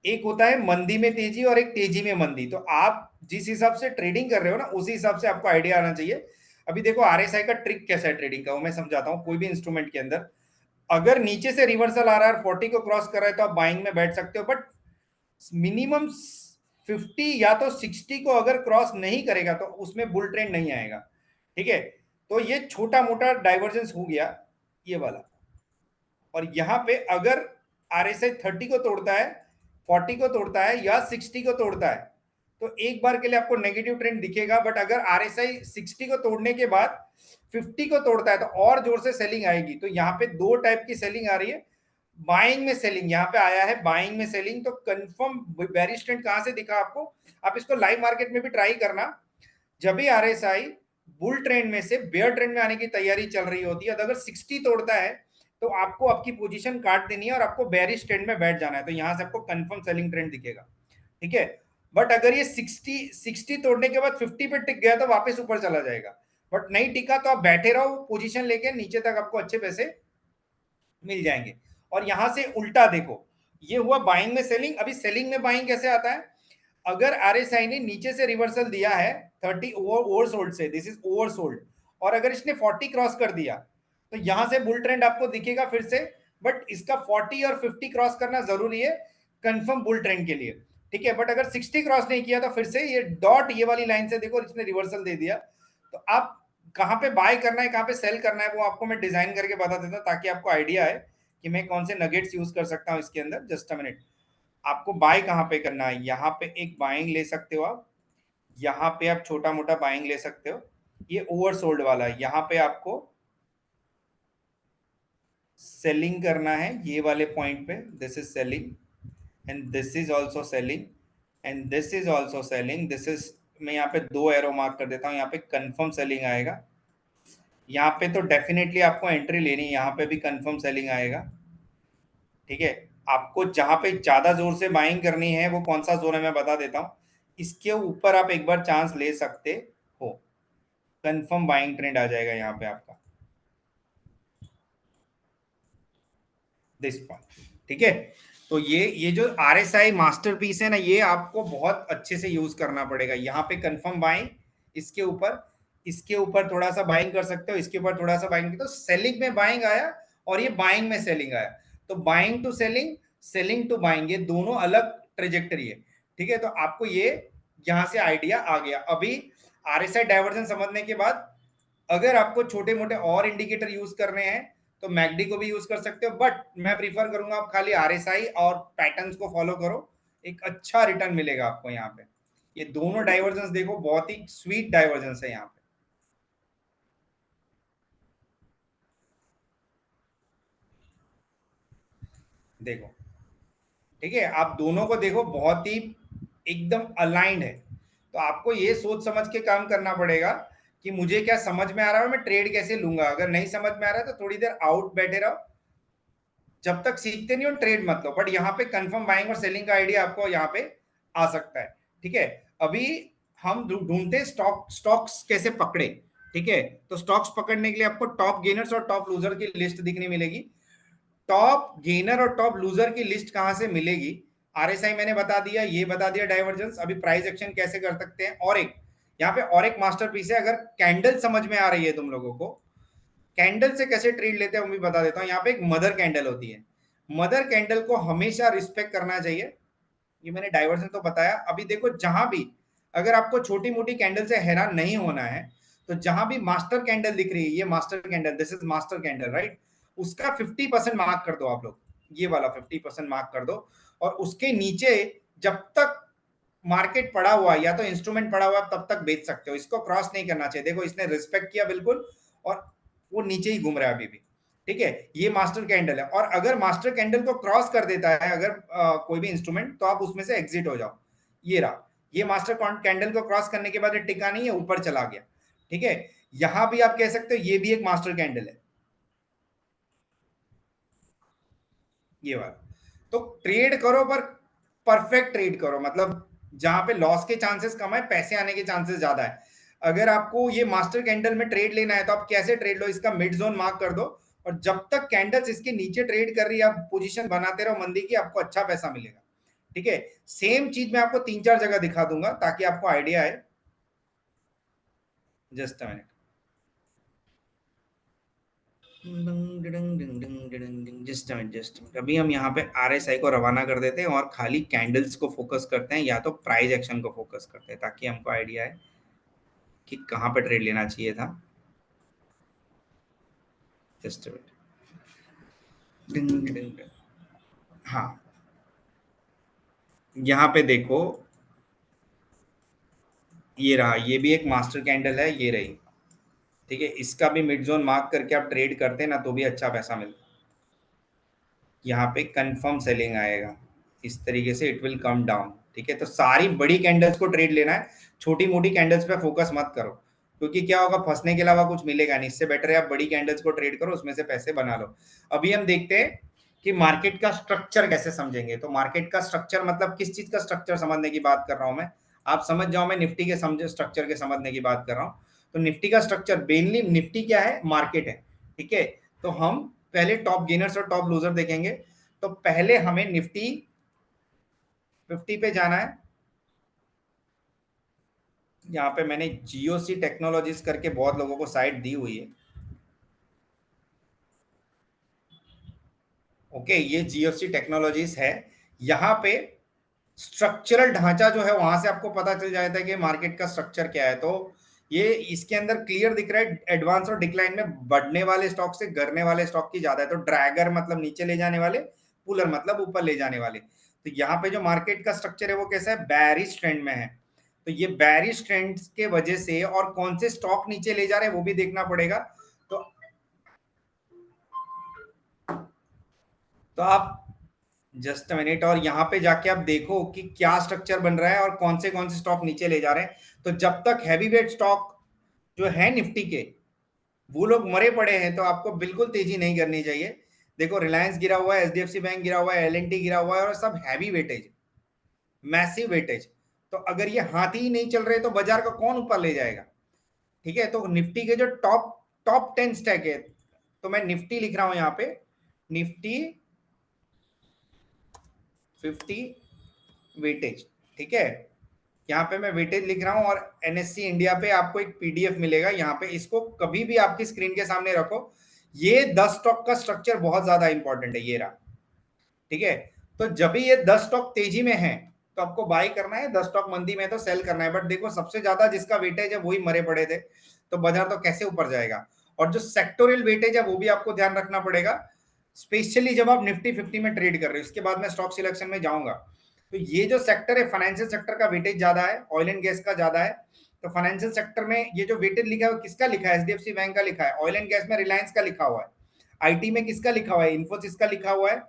एक होता है मंदी में तेजी और एक तेजी में मंदी, तो आप जिस हिसाब से ट्रेडिंग कर रहे हो ना उसी हिसाब से आपको आइडिया आना चाहिए। अभी देखो आरएसआई का ट्रिक कैसा है ट्रेडिंग का, वो मैं समझाता हूँ। कोई भी इंस्ट्रूमेंट के अंदर अगर नीचे से रिवर्सल आ रहा है और 40 को क्रॉस कर रहा है तो आप बाइंग में बैठ सकते हो, बट मिनिमम 50 या तो 60 को अगर क्रॉस नहीं करेगा तो उसमें बुल ट्रेंड नहीं आएगा। ठीक है, तो ये छोटा मोटा डाइवर्जेंस हो गया ये वाला। और यहाँ पे अगर आरएसआई 30 को तोड़ता है, 40 को तोड़ता है या 60 को तोड़ता है तो एक बार के लिए आपको नेगेटिव ट्रेंड दिखेगा, बट अगर आरएसआई 60 को तोड़ने के बाद 50 को तोड़ता है तो और जोर से सेलिंग आएगी। तो यहाँ पे दो टाइप की सेलिंग आ रही है, बाइंग में सेलिंग, यहाँ पे आया है बाइंग में सेलिंग। तो कंफर्म बेरिश ट्रेंड कहां से दिखा आपको, आप इसको लाइव मार्केट में भी ट्राई करना। जब भी आरएसआई बुल ट्रेंड में से बेयर ट्रेंड में आने की तैयारी चल रही होती है, तो अगर 60 तोड़ता है तो आपको आपकी पोजीशन काट देनी है और आपको बेरिश ट्रेंड में बैठ जाना है, तो यहां से आपको कंफर्म सेलिंग ट्रेंड दिखेगा। ठीक है, बट अगर ये 60 तोड़ने के बाद 50 पे टिक गया तो वापस ऊपर चला जाएगा, बट नहीं टिका तो आप बैठे रहो पोजीशन लेके, नीचे तक आपको अच्छे पैसे मिल जाएंगे। और यहां से उल्टा देखो, ये हुआ बाइंग में सेलिंग। अभी सेलिंग में बाइंग कैसे आता है, अगर आरएसआई ने नीचे से रिवर्सल दिया है 30 ओवरसोल्ड से, दिस इज ओवरसोल्ड, और अगर इसने 40 क्रॉस कर दिया तो यहां से बुल ट्रेंड आपको दिखेगा फिर से, बट इसका 40 और 50 क्रॉस करना जरूरी है कंफर्म बुल ट्रेंड के लिए। ठीक है, बट अगर 60 क्रॉस नहीं किया तो फिर से ये डॉट ये वाली लाइन से देखो इसने रिवर्सल दे दिया। तो आप कहाँ पे बाय करना है कहाँ पे सेल करना है वो आपको मैं डिजाइन करके बता देता हूँ, ताकि आपको आइडिया है कि मैं कौन से नगेट्स यूज कर सकता हूँ इसके अंदर। जस्ट अ मिनट, आपको बाय कहाँ पे करना है, यहाँ पे एक बाइंग ले सकते हो आप, यहाँ पे आप छोटा मोटा बाइंग ले सकते हो, ये ओवरसोल्ड वाला है, यहाँ पे आपको सेलिंग करना है ये वाले पॉइंट पे, this is selling and this is also selling and this is also selling, this is, मैं यहाँ पे 2 एरो मार्क कर देता हूँ, यहाँ पे कंफर्म सेलिंग आएगा, यहाँ पे तो डेफिनेटली आपको एंट्री लेनी है, यहाँ पे भी कंफर्म सेलिंग आएगा। ठीक है, आपको जहां पे ज्यादा जोर से बाइंग करनी है वो कौन सा जोन है मैं बता देता हूँ, इसके ऊपर आप एक बार चांस ले सकते हो, कंफर्म बाइंग ट्रेंड आ जाएगा यहाँ पे आपका, दिस पॉइंट। ठीक है, तो ये जो RSI मास्टरपीस है ना, ये आपको बहुत अच्छे से यूज करना पड़ेगा, यहाँ पे कंफर्म बाइंग, इसके ऊपर, इसके ऊपर थोड़ा सा बाइंग कर सकते हो, इसके ऊपर थोड़ा सा बाइंग, तो सेलिंग में बाइंग आया और ये बाइंग में सेलिंग आया, तो buying to selling, selling to buying, ये दोनों अलग ट्रेजेक्टरी है। ठीक है, तो आपको ये यहाँ से आइडिया आ गया। अभी RSI डाइवर्जन समझने के बाद अगर आपको छोटे मोटे और इंडिकेटर यूज करने हैं तो मैकडी को भी यूज कर सकते हो, बट मैं प्रीफर करूंगा आप खाली RSI और पैटर्न्स को फॉलो करो, एक अच्छा रिटर्न मिलेगा आपको यहाँ पे। ये दोनों डाइवर्जेंस देखो, बहुत ही स्वीट डाइवर्जेंस है यहाँ पे, देखो। ठीक है, आप दोनों को देखो, बहुत ही एकदम अलाइंड है, तो आपको ये सोच समझ के काम करना पड़ेगा कि मुझे क्या समझ में आ रहा है, मैं ट्रेड कैसे लूंगा, अगर नहीं समझ में आ रहा है तो थोड़ी देर आउट बैठे रहो, जब तक सीखते नहीं हो ट्रेड मत लो, बट यहाँ पे कंफर्म बाइंग और सेलिंग का आइडिया आपको यहाँ पे आ सकता है। ठीक है, अभी हम ढूंढते हैं स्टॉक्स कैसे पकड़े। ठीक है, तो स्टॉक्स पकड़ने के लिए आपको टॉप गेनर्स और टॉप लूजर की लिस्ट दिखनी मिलेगी। टॉप गेनर और टॉप लूजर की लिस्ट कहां से मिलेगी, RSI मैंने बता दिया, ये बता दिया डाइवर्जेंस, अभी प्राइस एक्शन कैसे कर सकते हैं, और एक यहाँ पे और एक मास्टरपीस है, अगर कैंडल समझ में आ रही है तुम लोगों को, कैंडल से कैसे ट्रेड लेते हैं वो भी बता देता हूँ। यहाँ पे एक मदर कैंडल होती है, मदर कैंडल को हमेशा रिस्पेक्ट करना चाहिए, ये मैंने डाइवर्जन तो बताया। अभी देखो, जहां भी अगर आपको छोटी मोटी कैंडल से हैरान नहीं होना है, तो जहां भी मास्टर कैंडल दिख रही है, ये master candle, this is master candle right, उसका 50% मार्क कर दो आप लोग, ये वाला 50% मार्क कर दो, और उसके नीचे जब तक मार्केट पड़ा हुआ या तो इंस्ट्रूमेंट पड़ा हुआ तब तक बेच सकते हो, इसको क्रॉस नहीं करना चाहिए। देखो, इसने रिस्पेक्ट किया बिल्कुल, और वो नीचे ही घूम रहा है अभी भी। ठीक है, ये मास्टर कैंडल है, और अगर मास्टर कैंडल को क्रॉस कर देता है अगर कोई भी इंस्ट्रूमेंट, तो आप उसमें से एग्जिट हो जाओ। ये रहा, ये मास्टर कैंडल को क्रॉस करने के बाद टिका नहीं है, ऊपर चला गया। ठीक है, यहां भी आप कह सकते हो ये भी एक मास्टर कैंडल है, ये वाला। तो ट्रेड करो, पर परफेक्ट ट्रेड करो, मतलब जहां पे लॉस के चांसेस कम है, पैसे आने के चांसेस ज्यादा है। अगर आपको ये मास्टर कैंडल में ट्रेड लेना है तो आप कैसे ट्रेड लो, इसका मिड जोन मार्क कर दो, और जब तक कैंडल्स इसके नीचे ट्रेड कर रही है, आप पोजीशन बनाते रहो मंदी की, आपको अच्छा पैसा मिलेगा। ठीक है, सेम चीज मैं आपको 3-4 जगह दिखा दूंगा ताकि आपको आइडिया है। जस्ट अ मिनट, जस्ट अभी हम यहाँ पे RSI को रवाना कर देते हैं और खाली कैंडल्स को फोकस करते हैं, या तो प्राइस एक्शन को फोकस करते हैं, ताकि हमको आइडिया है कि कहाँ पे ट्रेड लेना चाहिए था। जस्ट हाँ, यहाँ पे देखो, ये रहा, ये भी एक मास्टर कैंडल है, ये रही। ठीक है, इसका भी मिड जोन मार्क करके आप ट्रेड करते हैं ना, तो भी अच्छा पैसा मिलता है। यहाँ पे कंफर्म सेलिंग आएगा, इस तरीके से इट विल कम डाउन। ठीक है, तो सारी बड़ी कैंडल्स को ट्रेड लेना है, छोटी मोटी कैंडल्स पे फोकस मत करो, क्योंकि क्या होगा, फंसने के अलावा कुछ मिलेगा नहीं, इससे बेटर है आप बड़ी कैंडल्स को ट्रेड करो, उसमें से पैसे बना लो। अभी हम देखते हैं कि मार्केट का स्ट्रक्चर कैसे समझेंगे, तो मार्केट का स्ट्रक्चर मतलब किस चीज का स्ट्रक्चर समझने की बात कर रहा हूं मैं, आप समझ जाओ, मैं निफ्टी के समझे स्ट्रक्चर के समझने की बात कर रहा हूँ। तो निफ्टी का स्ट्रक्चर, मेनली निफ्टी क्या है, मार्केट है। ठीक है, तो हम पहले टॉप गेनर्स और टॉप लूजर देखेंगे। तो पहले हमें निफ्टी 50 पे जाना है, यहाँ पे मैंने जीओसी टेक्नोलॉजीज करके बहुत लोगों को साइट दी हुई है। ओके, ये जीओसी टेक्नोलॉजीज है, यहाँ पे स्ट्रक्चरल ढांचा जो है वहां से आपको पता चल जाता है कि मार्केट का स्ट्रक्चर क्या है। तो ये इसके अंदर क्लियर दिख रहा है, एडवांस और डिक्लाइन में बढ़ने वाले स्टॉक से गिरने वाले स्टॉक की ज्यादा है, तो ड्रैगर मतलब नीचे ले जाने वाले, पुलर मतलब ऊपर ले जाने वाले। तो यहाँ पे जो मार्केट का स्ट्रक्चर है वो कैसा है, बेयरिश ट्रेंड में है। तो ये बेयरिश ट्रेंड के वजह से और कौन से स्टॉक नीचे ले जा रहे हैं वो भी देखना पड़ेगा। तो आप जस्ट मिनट, और यहाँ पे जाके आप देखो कि क्या स्ट्रक्चर बन रहा है और कौन से स्टॉक नीचे ले जा रहे हैं। तो जब तक हैवी वेट स्टॉक जो है निफ्टी के वो लोग मरे पड़े हैं तो आपको बिल्कुल तेजी नहीं करनी चाहिए। देखो रिलायंस गिरा हुआ है, एचडीएफसी बैंक गिरा हुआ है, एलएनटी गिरा हुआ है, और सब हैवी वेटेज, मैसिव वेटेज। तो अगर ये हाथी ही नहीं चल रहे तो बाजार का कौन ऊपर ले जाएगा। ठीक है, तो निफ्टी के जो टॉप टॉप 10 स्टैक है, तो मैं निफ्टी लिख रहा हूं यहाँ पे, निफ्टी 50 वेटेज। ठीक है, यहाँ पे मैं वेटेज लिख रहा हूं, और एनएससी इंडिया पे आपको एक पीडीएफ मिलेगा यहाँ पे, इसको कभी भी आपकी स्क्रीन के सामने रखो। ये 10 स्टॉक का स्ट्रक्चर बहुत ज्यादा इंपॉर्टेंट है, ये रहा। ठीक है, तो जब भी ये 10 स्टॉक तेजी में है तो आपको बाय करना है, 10 स्टॉक मंदी में तो सेल करना है। बट देखो सबसे ज्यादा जिसका वेटेज है वही मरे पड़े थे, तो बाजार तो कैसे ऊपर जाएगा। और जो सेक्टोरियल वेटेज है वो भी आपको ध्यान रखना पड़ेगा, स्पेशली जब आप निफ्टी 50 में ट्रेड कर रहे हो। इसके बाद मैं स्टॉक सिलेक्शन में जाऊंगा। तो ये जो सेक्टर है, फाइनेंशियल सेक्टर का वेटेज ज्यादा है, ऑयल एंड गैस का ज्यादा है। तो फाइनेंशियल सेक्टर में ये जो वेटेज लिखा है वो किसका लिखा है, एचडीएफसी बैंक का लिखा है। ऑयल एंड गैस में रिलायंस का लिखा हुआ है। आईटी में किसका लिखा हुआ है, इन्फोसिस का लिखा हुआ है,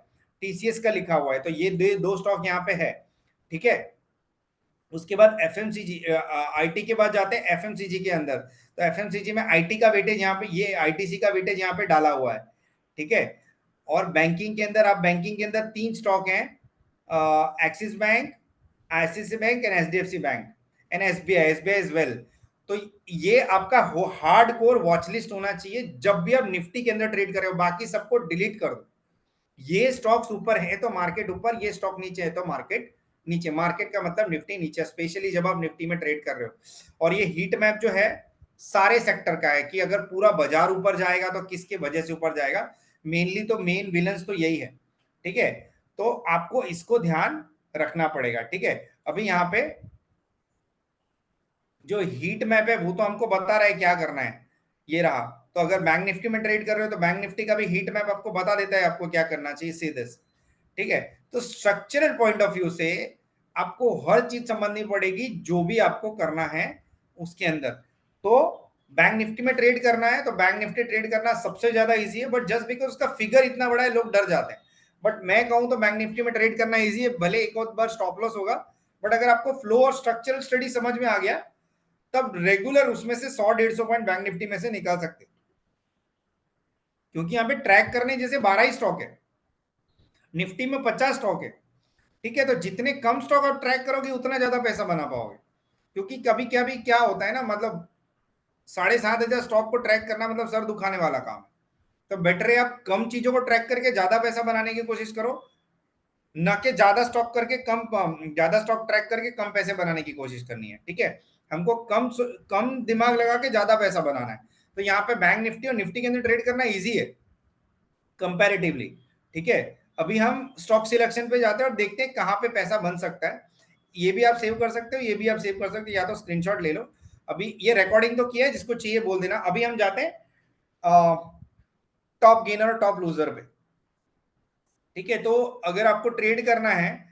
टीसीएस का लिखा हुआ है। तो ये दो स्टॉक यहाँ पे है। ठीक है, उसके बाद एफएमसीजी, आईटी के बाद जाते हैं एफएमसीजी के अंदर। तो एफएमसीजी में आईटी का वेटेज यहाँ पे, ये आईटीसी का वेटेज यहाँ पे डाला हुआ है। ठीक है, और बैंकिंग के अंदर, आप बैंकिंग के अंदर 3 स्टॉक हैं, Axis Bank, ICIC Bank and HDFC Bank and SBI, SBI is well. तो ये आपका हार्ड कोर वॉच लिस्ट होना चाहिए जब भी आप निफ्टी के अंदर ट्रेड कर रहे हो। बाकी सबको डिलीट कर दो। ये स्टॉक्स ऊपर है तो मार्केट ऊपर, ये स्टॉक नीचे है तो मार्केट नीचे। मार्केट का मतलब निफ्टी नीचे, स्पेशली जब आप निफ्टी में ट्रेड कर रहे हो। और ये हीट मैप जो है सारे सेक्टर का है कि अगर पूरा बाजार ऊपर जाएगा तो किसके वजह से ऊपर जाएगा। मेनली तो मेन विलन्स तो यही है। ठीक है, तो आपको इसको ध्यान रखना पड़ेगा। ठीक है, अभी यहाँ पे जो हीट मैप है वो तो हमको बता रहा है क्या करना है, ये रहा। तो अगर बैंक निफ्टी में ट्रेड कर रहे हो तो बैंक निफ्टी का भी हीट मैप आपको बता देता है आपको क्या करना चाहिए सीधे। ठीक है, तो स्ट्रक्चरल पॉइंट ऑफ व्यू से आपको हर चीज समझनी पड़ेगी जो भी आपको करना है उसके अंदर। तो बैंक निफ्टी में ट्रेड करना है तो बैंक निफ्टी ट्रेड करना सबसे ज्यादा इजी है, बट जस्ट बिकॉज उसका फिगर इतना बड़ा है लोग डर जाते हैं। बट मैं कहूं तो बैंक निफ्टी में ट्रेड करना इजी है, भले एक और बार स्टॉप लॉस होगा, बट अगर आपको फ्लो और स्ट्रक्चरल स्टडी समझ में आ गया तब रेगुलर उसमें से 100-150 पॉइंट बैंक निफ्टी में से निकाल सकते, क्योंकि यहाँ पे ट्रैक करने जैसे 12 ही स्टॉक है, निफ्टी में 50 स्टॉक है। ठीक है, तो जितने कम स्टॉक आप ट्रैक करोगे उतना ज्यादा पैसा बना पाओगे। क्योंकि कभी क्या भी क्या होता है ना, मतलब 7,500 स्टॉक को ट्रैक करना मतलब सर दुखाने वाला काम है। तो बेटर है आप कम चीजों को ट्रैक करके ज्यादा पैसा बनाने की कोशिश करो, न कि ज्यादा स्टॉक करके कम, ज्यादा स्टॉक ट्रैक करके कम पैसे बनाने की कोशिश करनी है। ठीक है, हमको कम कम दिमाग लगा के ज्यादा पैसा बनाना है। तो यहाँ पे बैंक निफ्टी और निफ्टी के अंदर ट्रेड करना इजी है कंपैरेटिवली। ठीक है, अभी हम स्टॉक सिलेक्शन पे जाते हैं और देखते हैं कहाँ पे पैसा बन सकता है। ये भी आप सेव कर सकते हो, ये भी आप सेव कर सकते हो, या तो स्क्रीनशॉट ले लो। अभी ये रिकॉर्डिंग तो किया है, जिसको चाहिए बोल देना। अभी हम जाते हैं टॉप गेनर और टॉप लूजर पे। ठीक है, तो अगर आपको ट्रेड करना है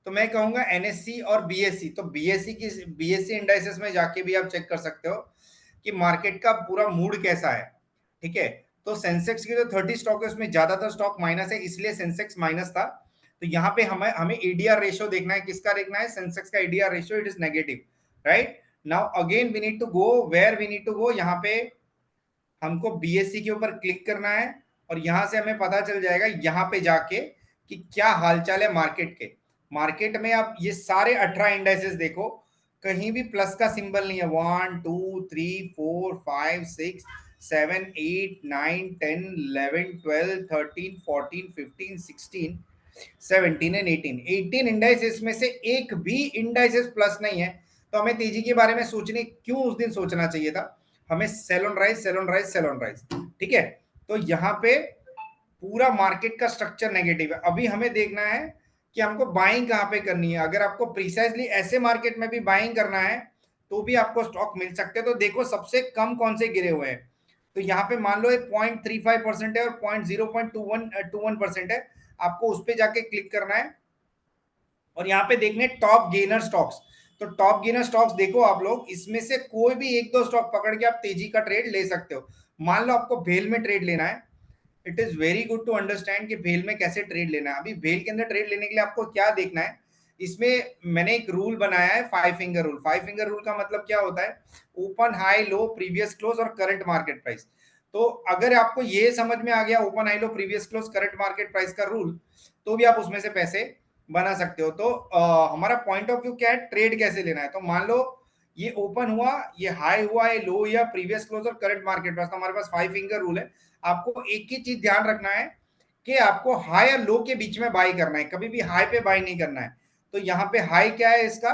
तो मैं कहूंगा एनएससी और बीएससी। तो बीएससी इंडाइसेस में जाके भी आप चेक कर सकते हो कि मार्केट का पूरा मूड कैसा है। ठीक है, तो सेंसेक्स की जो 30 स्टॉक है उसमें ज्यादातर स्टॉक माइनस है, इसलिए सेंसेक्स माइनस था। तो यहाँ पे हमें हमें एडीआर रेशियो देखना है, किसका देखना है, सेंसेक्स का ADR ratio, it is negative. Right now again we need to go, where we need to go, यहाँ पे हमको बीएससी के ऊपर क्लिक करना है, और यहां से हमें पता चल जाएगा यहाँ पे जाके कि क्या हालचाल है मार्केट के। मार्केट में आप ये सारे 18 इंडाइसेस देखो, कहीं भी प्लस का सिंबल नहीं है। 1 2 3 4 5 6 7 8 9 10 11 12 13 14 15 16 17 एंड 18 इंडाइसेस में से एक भी इंडाइसेस प्लस नहीं है। तो हमें तेजी के बारे में सोचने क्यों उस दिन सोचना चाहिए था, हमें sell on rise, sell on rise, sell on rise. ठीक है, तो यहाँ पे पूरा मार्केट का स्ट्रक्चर नेगेटिव है। अभी हमें देखना है कि हमको बाइंग कहाँ पे करनी है। अगर आपको प्रिसाइजली ऐसे मार्केट में भी बाइंग करना है तो भी आपको स्टॉक मिल सकते हैं। तो देखो सबसे कम कौन से गिरे हुए हैं। तो यहाँ पे मान लो 0.35% है और 0.21% है, आपको उस पर जाके क्लिक करना है। और यहाँ पे देखने टॉप गेनर स्टॉक्स। तो टॉप गेनर स्टॉक्स देखो आप लोग, इसमें से कोई भी एक दो स्टॉक पकड़ के आप तेजी का ट्रेड ले सकते हो। मान लो आपको भेल में ट्रेड लेना है, it is very good to understand कि भेल में कैसे ट्रेड लेना है। अभी भेल के अंदर ट्रेड लेने के लिए आपको क्या देखना है, इसमें मैंने एक रूल बनाया है, 5 फिंगर रूल। 5 फिंगर रूल का मतलब क्या होता है, open, high, low, previous close और करंट मार्केट प्राइस। तो अगर आपको ये समझ में आ गया open, high, low, previous close, current market price का रूल, तो भी आप उसमें से पैसे बना सकते हो। तो हमारा पॉइंट ऑफ व्यू क्या है, ट्रेड कैसे लेना है। तो मान लो ये ओपन हुआ, ये हाई हुआ, ये लो या प्रीवियस क्लोज और करंट मार्केट प्राइस, तो हमारे पास 5 फिंगर रूल है। आपको एक ही चीज ध्यान रखना है कि आपको हाई और लो के बीच में बाई करना है, कभी भी हाई पे बाई नहीं करना है। तो यहाँ पे हाई क्या है इसका,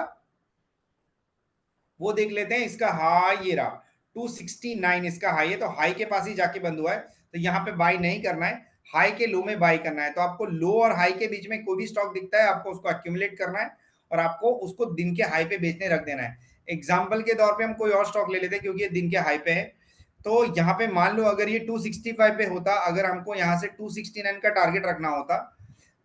वो देख लेते हैं। इसका हाई ये रहा 269, इसका हाई है, तो हाई के पास ही जाके बंद हुआ है, तो यहाँ पे बाई नहीं करना है, हाई के लो में बाई करना है। तो आपको लो और हाई के बीच में कोई भी स्टॉक दिखता है, आपको उसको एक्यूमुलेट करना है और आपको उसको दिन के हाई पे बेचने रख देना है। एग्जाम्पल के तौर पे हम कोई और स्टॉक ले लेते हैं क्योंकि ये दिन के हाई पे है। तो यहाँ पे मान लो अगर ये 265 पे होता, अगर हमको यहाँ से 269 का टारगेट रखना होता,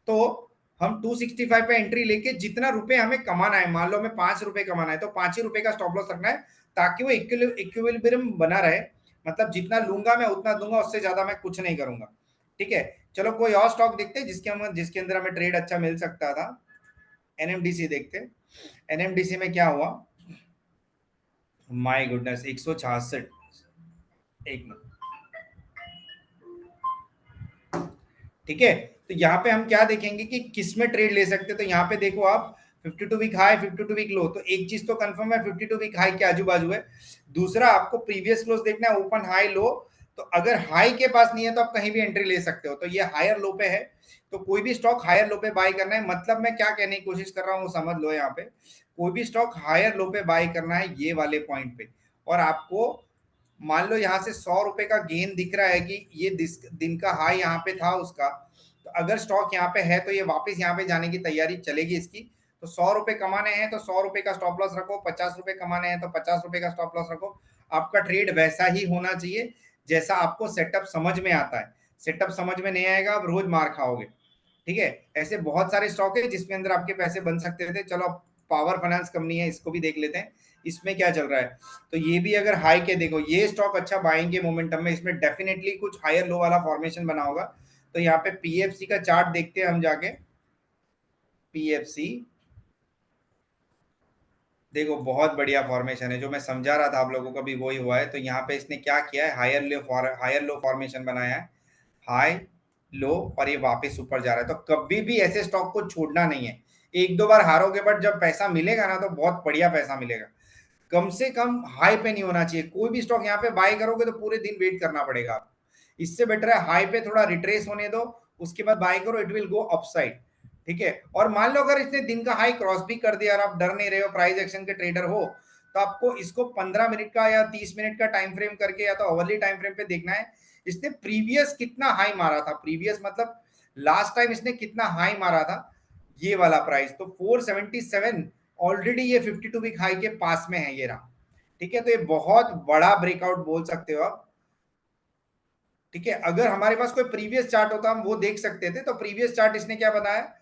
तो हम 265 पे एंट्री लेके जितना रुपए हमें कमाना है, मान लो हमें 5 रुपए कमाना है, तो 5 ही रुपए का स्टॉप लॉस रखना है, ताकि वो इक्विलिब्रियम बना रहे। मतलब जितना लूंगा मैं उतना दूंगा, उससे ज्यादा मैं कुछ नहीं करूंगा। ठीक है, चलो कोई और स्टॉक देखते हैं जिसके अंदर हमें ट्रेड अच्छा मिल सकता था। एनएमडीसी देखते। एनएमडीसी में क्या हुआ, माय गुडनेस, 166। एक मिनट, ठीक है। तो यहाँ पे हम क्या देखेंगे कि किस में ट्रेड ले सकते हैं। तो यहाँ पे देखो आप, 52 वीक हाई, 52 वीक लो। तो एक चीज तो कंफर्म है, 52 वीक हाई के आजू बाजू है। दूसरा आपको प्रीवियस क्लोज देखना है, ओपन, हाई, लो। तो अगर हाई के पास नहीं है तो आप कहीं भी एंट्री ले सकते हो। तो ये हायर लो पे है, तो कोई भी स्टॉक हायर लो पे बाय करना है। मतलब मैं क्या कहने की कोशिश कर रहा हूँ समझ लो, यहाँ पे कोई भी स्टॉक हायर लो पे बाय करना है, ये वाले पॉइंट पे। और आपको मान लो यहाँ से 100 रुपए का गेन दिख रहा है कि ये दिन का हाई यहाँ पे था उसका, तो अगर स्टॉक यहाँ पे है तो ये वापस यहाँ पे जाने की तैयारी चलेगी इसकी। तो 100 रुपए कमाने हैं तो 100 रुपए का स्टॉप लॉस रखो, 50 रुपए कमाने हैं तो 50 रुपए का स्टॉप लॉस रखो। आपका ट्रेड वैसा ही होना चाहिए जैसा आपको सेटअप समझ में आता है। सेटअप समझ में नहीं आएगा, आप रोज मार खाओगे। ठीक है, ऐसे बहुत सारे स्टॉक है जिसमें अंदर आपके पैसे बन सकते थे। चलो पावर फाइनेंस कंपनी है, इसको भी देख लेते हैं, इसमें क्या चल रहा है। तो ये भी अगर हाई के देखो, ये स्टॉक अच्छा बाइंग के मोमेंटम में, इसमें डेफिनेटली कुछ हायर लो वाला फॉर्मेशन बना होगा। तो यहाँ पे पीएफसी का चार्ट देखते हैं हम जाके। पीएफसी देखो बहुत बढ़िया फॉर्मेशन है, जो मैं समझा रहा था आप लोगों को भी वही हुआ है। तो यहाँ पे इसने क्या किया है, हायर लो फॉर्मेशन बनाया है, हाई लो, और ये वापस ऊपर जा रहा है। तो कभी भी ऐसे स्टॉक को छोड़ना नहीं है। एक दो बार हारोगे, बट जब पैसा मिलेगा ना तो बहुत बढ़िया पैसा मिलेगा। कम से कम हाई पे नहीं होना चाहिए। कोई भी स्टॉक यहाँ पे बाय करोगे तो पूरे दिन वेट करना पड़ेगा आपको। इससे बेटर है हाई पे थोड़ा रिट्रेस होने दो, उसके बाद बाय करो, इट विल गो अपसाइड। ठीक है, और मान लो अगर इसने दिन का हाई क्रॉस भी कर दिया और आप डर नहीं रहे हो, प्राइस एक्शन के ट्रेडर हो, तो आपको इसको 15 मिनट का या 30 मिनट का टाइम फ्रेम करके या तो ओवरली टाइम फ्रेम पे देखना है। इसने प्रीवियस कितना हाई मारा था, प्रीवियस मतलब लास्ट टाइम इसने कितना हाई मारा था, ये वाला प्राइस तो 477। ऑलरेडी ये 52 वीक हाई के पास में है, ये रहा। ठीक है, तो ये बहुत बड़ा ब्रेकआउट बोल सकते हो आप। ठीक है, अगर हमारे पास कोई प्रीवियस चार्ट होता हम वो देख सकते थे। तो प्रीवियस चार्ट इसने क्या बताया,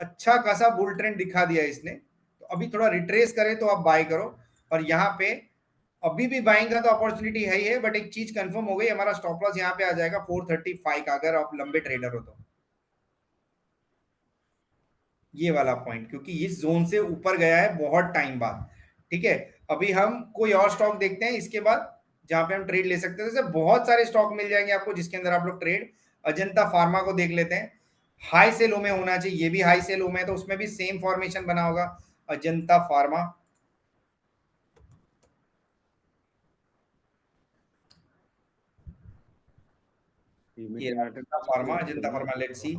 अच्छा खासा बुल ट्रेंड दिखा दिया इसने। तो अभी थोड़ा रिट्रेस करे तो आप बाय करो। और यहाँ पे अभी भी बाइंग का तो अपॉर्चुनिटी है ही है, बट एक चीज कंफर्म हो गई, हमारा स्टॉप लॉस यहाँ पे आ जाएगा 435 का, अगर आप लंबे ट्रेडर हो तो। ये वाला पॉइंट, क्योंकि इस जोन से ऊपर गया है बहुत टाइम बाद। ठीक है, अभी हम कोई और स्टॉक देखते हैं इसके बाद, जहां पे हम ट्रेड ले सकते हैं। जैसे बहुत सारे स्टॉक मिल जाएंगे आपको जिसके अंदर आप लोग ट्रेड, अजंता फार्मा को देख लेते हैं। हाई से लो में होना चाहिए, ये भी हाई से लो में है, तो उसमें भी सेम फॉर्मेशन बना होगा, अजंता फार्मा। ये अजंता फार्मा, लेट्स सी।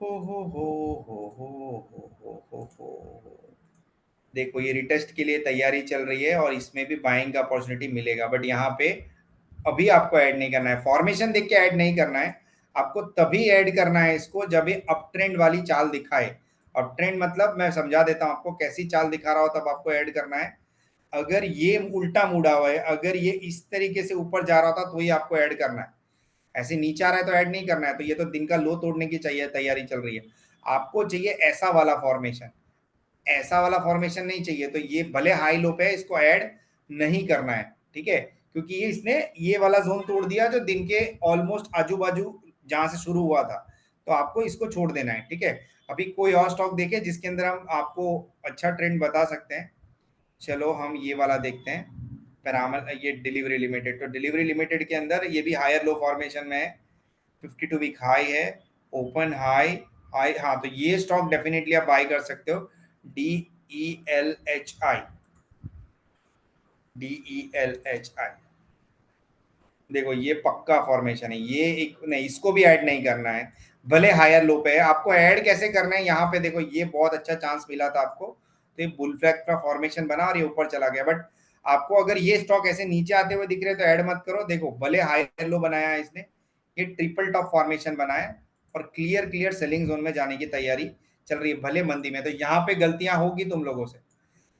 हो हो हो हो हो हो। देखो ये रिटेस्ट के लिए तैयारी चल रही है और इसमें भी बाइंग का अपॉर्चुनिटी मिलेगा, बट यहाँ पे अभी आपको ऐड नहीं करना है, फॉर्मेशन देख के ऐड नहीं करना है। आपको तभी ऐड करना है इसको जब ये अप ट्रेंड वाली चाल दिखाए। अप ट्रेंड मतलब मैं समझा देता हूँ आपको, कैसी चाल दिखा रहा हो तब आपको ऐड करना है। अगर ये उल्टा मुड़ा हुआ है, अगर ये इस तरीके से ऊपर जा रहा था तो ही आपको ऐड करना है। ऐसे नीचे आ रहा है तो ऐड नहीं करना है। तो ये तो दिन का लो तोड़ने की चाहिए तैयारी चल रही है। आपको चाहिए ऐसा वाला फॉर्मेशन, ऐसा वाला फॉर्मेशन नहीं चाहिए। तो ये भले हाई लो पे है, इसको ऐड नहीं करना है, ठीक है, क्योंकि ये इसने ये वाला जोन तोड़ दिया जो दिन के ऑलमोस्ट आजू बाजू जहां से शुरू हुआ था, तो आपको इसको छोड़ देना है, ठीक है। अभी कोई और स्टॉक देखे जिसके अंदर हम आपको अच्छा ट्रेंड बता सकते हैं। चलो हम ये वाला देखते हैं, पैरामल, ये डिलीवरी लिमिटेड। तो डिलीवरी लिमिटेड के अंदर ये भी हायर लो फॉर्मेशन में है, 52 वीक हाई है, ओपन हाई, हाई, हाँ, तो ये स्टॉक डेफिनेटली आप बाय कर सकते हो। D E L H I, D E L H I, देखो ये पक्का फॉर्मेशन है, ये एक नहीं, इसको भी ऐड नहीं करना है, भले हायर लो पे है। आपको ऐड कैसे करना है, यहाँ पे देखो ये बहुत अच्छा चांस मिला था आपको, तो ये बुल फ्लैग का फॉर्मेशन बना और ये ऊपर चला गया। बट आपको अगर ये स्टॉक ऐसे नीचे आते हुए दिख रहे हैं तो ऐड मत करो। देखो भले हायर लो बनाया है इसने, ये ट्रिपल टॉप फॉर्मेशन बनाया और क्लियर क्लियर सेलिंग जोन में जाने की तैयारी चल रही है, भले मंदी में। तो यहाँ पे गलतियां होगी तुम लोगों से,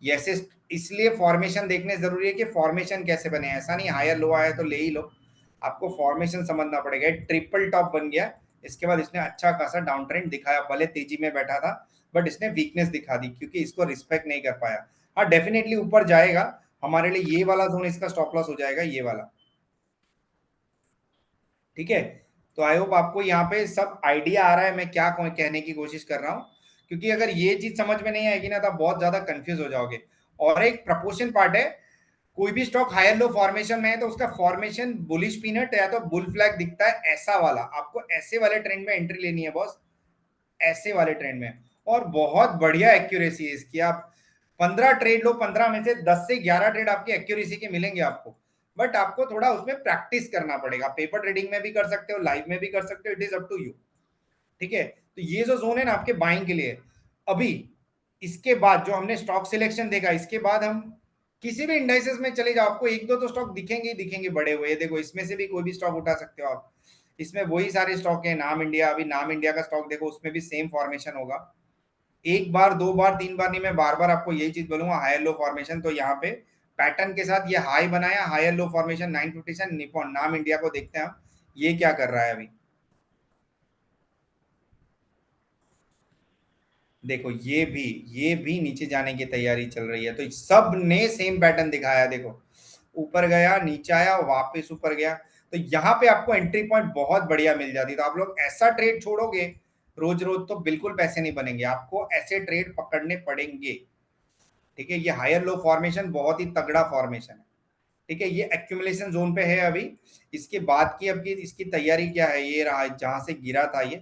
ऐसे इसलिए फॉर्मेशन देखने जरूरी है कि फॉर्मेशन कैसे बने। ऐसा नहीं हायर लो आया तो ले ही लो, आपको फॉर्मेशन समझना पड़ेगा। ट्रिपल टॉप बन गया, इसके बाद इसने अच्छा खासा डाउन ट्रेंड दिखाया, भले तेजी में बैठा था बट इसने वीकनेस दिखा दी क्योंकि इसको रिस्पेक्ट नहीं कर पाया। हाँ डेफिनेटली ऊपर जाएगा, हमारे लिए ये वाला जोन इसका स्टॉप लॉस हो जाएगा, ये वाला, ठीक है। तो आई होप आपको यहाँ पे सब आइडिया आ रहा है मैं क्या कहने की कोशिश कर रहा हूँ, क्योंकि अगर ये चीज समझ में नहीं आएगी ना तो आप बहुत ज्यादा कंफ्यूज हो जाओगे। और एक प्रपोर्शन पार्ट है, कोई भी स्टॉक हायर लो फॉर्मेशन में है तो उसका फॉर्मेशन बुलिश पीनट या तो बुल फ्लैग दिखता है ऐसा वाला, आपको ऐसे वाले ट्रेंड में एंट्री लेनी है बॉस, ऐसे वाले ट्रेंड में। और बहुत बढ़िया एक्यूरेसी है इसकी, आप 15 ट्रेड लो, 15 में से 10 से 11 ट्रेड आपकी एक्यूरेसी के मिलेंगे आपको। बट आपको थोड़ा उसमें प्रैक्टिस करना पड़ेगा, पेपर ट्रेडिंग में भी कर सकते हो, लाइव में भी कर सकते हो, it is up to you, ठीक है। तो ये जो जोन है ना आपके बाइंग के लिए। अभी इसके बाद जो हमने स्टॉक सिलेक्शन देखा, इसके बाद हम किसी भी इंडाइसेस में चले जाओ, आपको एक दो तो स्टॉक दिखेंगे ही दिखेंगे बड़े हुए। देखो इसमें से भी कोई भी स्टॉक उठा सकते हो आप, इसमें वही सारे स्टॉक है। नाम इंडिया, अभी नाम इंडिया का स्टॉक देखो, उसमें भी सेम फॉर्मेशन होगा, एक बार दो बार तीन बार नहीं, मैं बार बार आपको यही चीज बोलूंगा, हायर लो फॉर्मेशन। तो यहाँ पे पैटर्न के साथ ये हाई बनाया, हायर लो फॉर्मेशन 957 निपॉन। नाम इंडिया को देखते हैं हम, ये क्या कर रहा है अभी, देखो ये भी नीचे जाने की तैयारी चल रही है। तो सब ने सेम पैटर्न दिखाया, देखो ऊपर गया, नीचे आया, वापस ऊपर गया। तो यहाँ पे आपको एंट्री पॉइंट बहुत बढ़िया मिल जाती। तो आप लोग ऐसा ट्रेड छोड़ोगे रोज रोज तो बिल्कुल पैसे नहीं बनेंगे, आपको ऐसे ट्रेड पकड़ने पड़ेंगे, ठीक है। ये हायर लो फॉर्मेशन बहुत ही तगड़ा फॉर्मेशन है, ठीक है। ये एक्यूमुलेशन जोन पे है अभी, इसके बाद की अब की इसकी तैयारी क्या है, ये रहा जहां से गिरा था ये।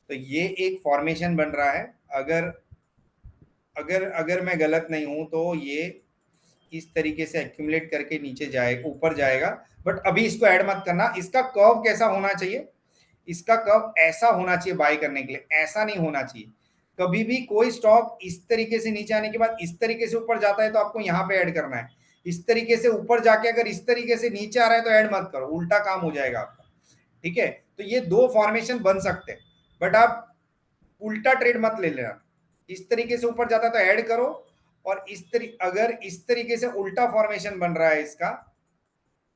तो ये एक फॉर्मेशन बन रहा है, अगर अगर अगर मैं गलत नहीं हूं तो ये इस तरीके से एक्यूमुलेट करके नीचे जाएगा, ऊपर जाएगा। बट अभी इसको ऐड मत करना। इसका कर्व कैसा होना चाहिए, इसका कर्व ऐसा होना चाहिए बाय करने के लिए, ऐसा नहीं होना चाहिए। कभी भी कोई स्टॉक इस तरीके से नीचे आने के बाद इस तरीके से ऊपर जाता है तो आपको यहाँ पे ऐड करना है। इस तरीके से ऊपर जाके अगर इस तरीके से नीचे आ रहा है तो ऐड मत करो, उल्टा काम हो जाएगा आपका, ठीक है। तो ये दो फॉर्मेशन बन सकते हैं, बट आप उल्टा ट्रेड मत ले लेना। इस तरीके से ऊपर जाता है तो ऐड करो, और अगर इस तरीके से उल्टा फॉर्मेशन बन रहा है इसका,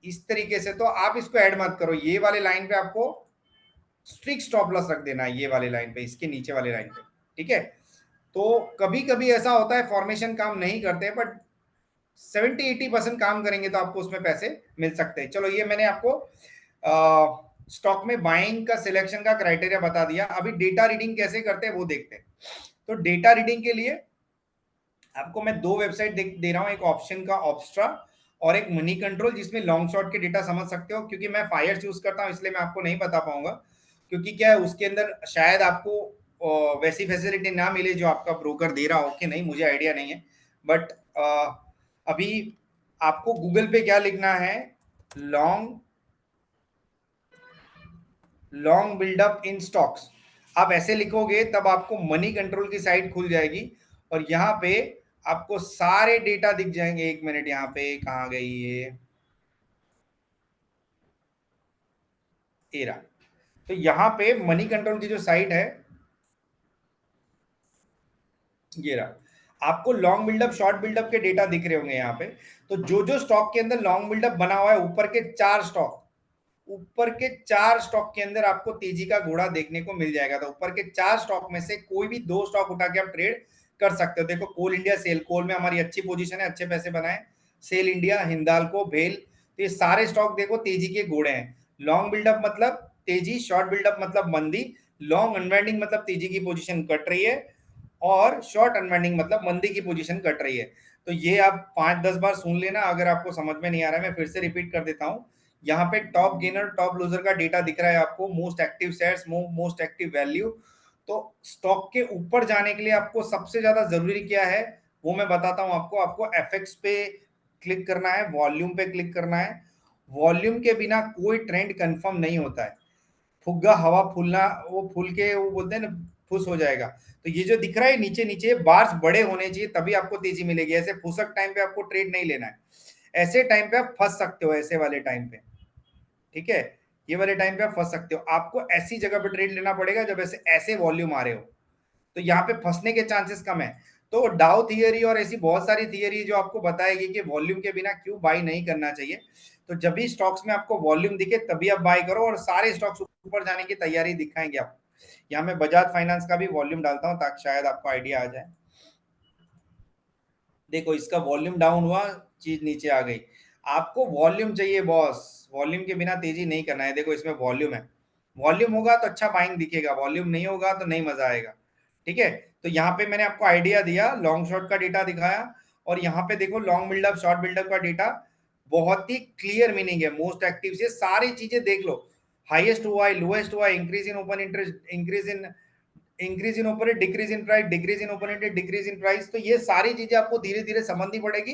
इस तरीके से, तो आप इसको ऐड मत करो। ये वाले लाइन पे आपको स्ट्रिक्ट स्टॉप लॉस रख देना है, ये वाले लाइन पे, इसके नीचे वाले लाइन पे, ठीक है। तो कभी कभी ऐसा होता है फॉर्मेशन काम नहीं करते, बट 70-80% काम करेंगे तो आपको उसमें पैसे मिल सकते हैं। चलो ये मैंने आपको स्टॉक में बाइंग का सिलेक्शन का क्राइटेरिया बता दिया। अभी डेटा रीडिंग कैसे करते हैं वो देखते हैं। तो डेटा रीडिंग के लिए आपको मैं दो वेबसाइट दे रहा हूँ, एक ऑप्शन का ऑप्स्ट्रा और एक मनी कंट्रोल, जिसमें लॉन्ग शॉर्ट के डेटा समझ सकते हो। क्योंकि मैं फायर यूज करता हूँ इसलिए मैं आपको नहीं बता पाऊंगा, क्योंकि क्या है उसके अंदर शायद आपको वैसी फैसिलिटी ना मिले जो आपका ब्रोकर दे रहा हो कि नहीं, मुझे आइडिया नहीं है। बट अभी आपको गूगल पे क्या लिखना है, लॉन्ग लॉन्ग बिल्डअप इन स्टॉक्स, आप ऐसे लिखोगे तब आपको मनी कंट्रोल की साइट खुल जाएगी और यहाँ पे आपको सारे डेटा दिख जाएंगे। एक मिनट, यहाँ पे कहाँ गई ये एरा। तो यहाँ पे मनी कंट्रोल की जो साइट है ये रहा, आपको लॉन्ग बिल्डअप शॉर्ट बिल्डअप के डेटा दिख रहे होंगे यहाँ पे। तो जो जो स्टॉक के अंदर लॉन्ग बिल्डअप बना हुआ है, ऊपर के 4 स्टॉक, ऊपर के 4 स्टॉक के अंदर आपको तेजी का घोड़ा देखने को मिल जाएगा। तो ऊपर के 4 स्टॉक में से कोई भी 2 स्टॉक उठा के आप ट्रेड कर सकते हो। देखो कोल इंडिया, सेल, कोल में हमारी अच्छी पोजीशन है, अच्छे पैसे बनाए। सेल इंडिया, हिंदाल्को, भेल, तो ये सारे स्टॉक देखो तेजी के घोड़े हैं। लॉन्ग बिल्डअप मतलब तेजी, शॉर्ट बिल्डअप मतलब मंदी, लॉन्ग अनवाइंडिंग मतलब तेजी की पोजीशन कट रही है, और शॉर्ट अनवाइंडिंग मतलब मंदी की पोजीशन कट रही है। तो ये आप 5-10 बार सुन लेना, अगर आपको समझ में नहीं आ रहा है मैं फिर से रिपीट कर देता हूं। यहाँ पे टॉप गेनर टॉप लूजर का डेटा दिख रहा है आपको, most active shares, most active value. तो स्टॉक के ऊपर जाने के लिए आपको सबसे ज्यादा जरूरी क्या है वो मैं बताता हूं आपको। आपको एफएक्स पे क्लिक करना है, वॉल्यूम पे क्लिक करना है। वॉल्यूम के बिना कोई ट्रेंड कंफर्म नहीं होता है। फुग्गा हवा फूलना, वो फूल के वो बोलते हैं ना, फुस हो जाएगा। तो ये जो दिख रहा है नीचे नीचे बार्स बड़े होने चाहिए तभी आपको तेजी मिलेगी। ऐसे फुसक टाइम पे आपको ट्रेड नहीं लेना है। ऐसे टाइम पे आप फंस सकते हो, ऐसे वाले टाइम पे, ठीक है। ये वाले टाइम पे आप फंस सकते हो। आपको ऐसी जगह पे ट्रेड लेना पड़ेगा जब ऐसे ऐसे वॉल्यूम आ रहे हो, तो यहाँ पे फंसने के चांसेस कम है। तो डाउ थियरी और ऐसी बहुत सारी थियरी जो आपको बताएगी कि वॉल्यूम के बिना क्यों बाई नहीं करना चाहिए। तो जब भी स्टॉक्स में आपको वॉल्यूम दिखे तभी आप बाई करो, और सारे स्टॉक्स ऊपर जाने की तैयारी दिखाएंगे आपको। यहाँ मैं बजाज फाइनेंस का भी वॉल्यूम डालता हूँ ताकि शायद आपको आइडिया आ जाए। देखो इसका वॉल्यूम डाउन हुआ, चीज नीचे आ गई। आपको वॉल्यूम चाहिए बॉस, वॉल्यूम के बिना तेजी नहीं करना है। देखो इसमें वॉल्यूम है, वॉल्यूम होगा तो अच्छा बाइंग दिखेगा, वॉल्यूम नहीं होगा तो नहीं मजा आएगा, ठीक है। तो यहाँ पे मैंने आपको आइडिया दिया, लॉन्ग शॉर्ट का डेटा दिखाया, और यहाँ पे देखो लॉन्ग बिल्डअप शॉर्ट बिल्डअप का डेटा बहुत ही क्लियर मीनिंग है। मोस्ट एक्टिव से सारी चीजें देख लो, हाईएस्ट हुआ है, लोएस्ट हुआ है, increase in open interest, increase in open, decrease in price, decrease in open, decrease in price. तो ये सारी चीजें आपको धीरे धीरे समझनी पड़ेगी,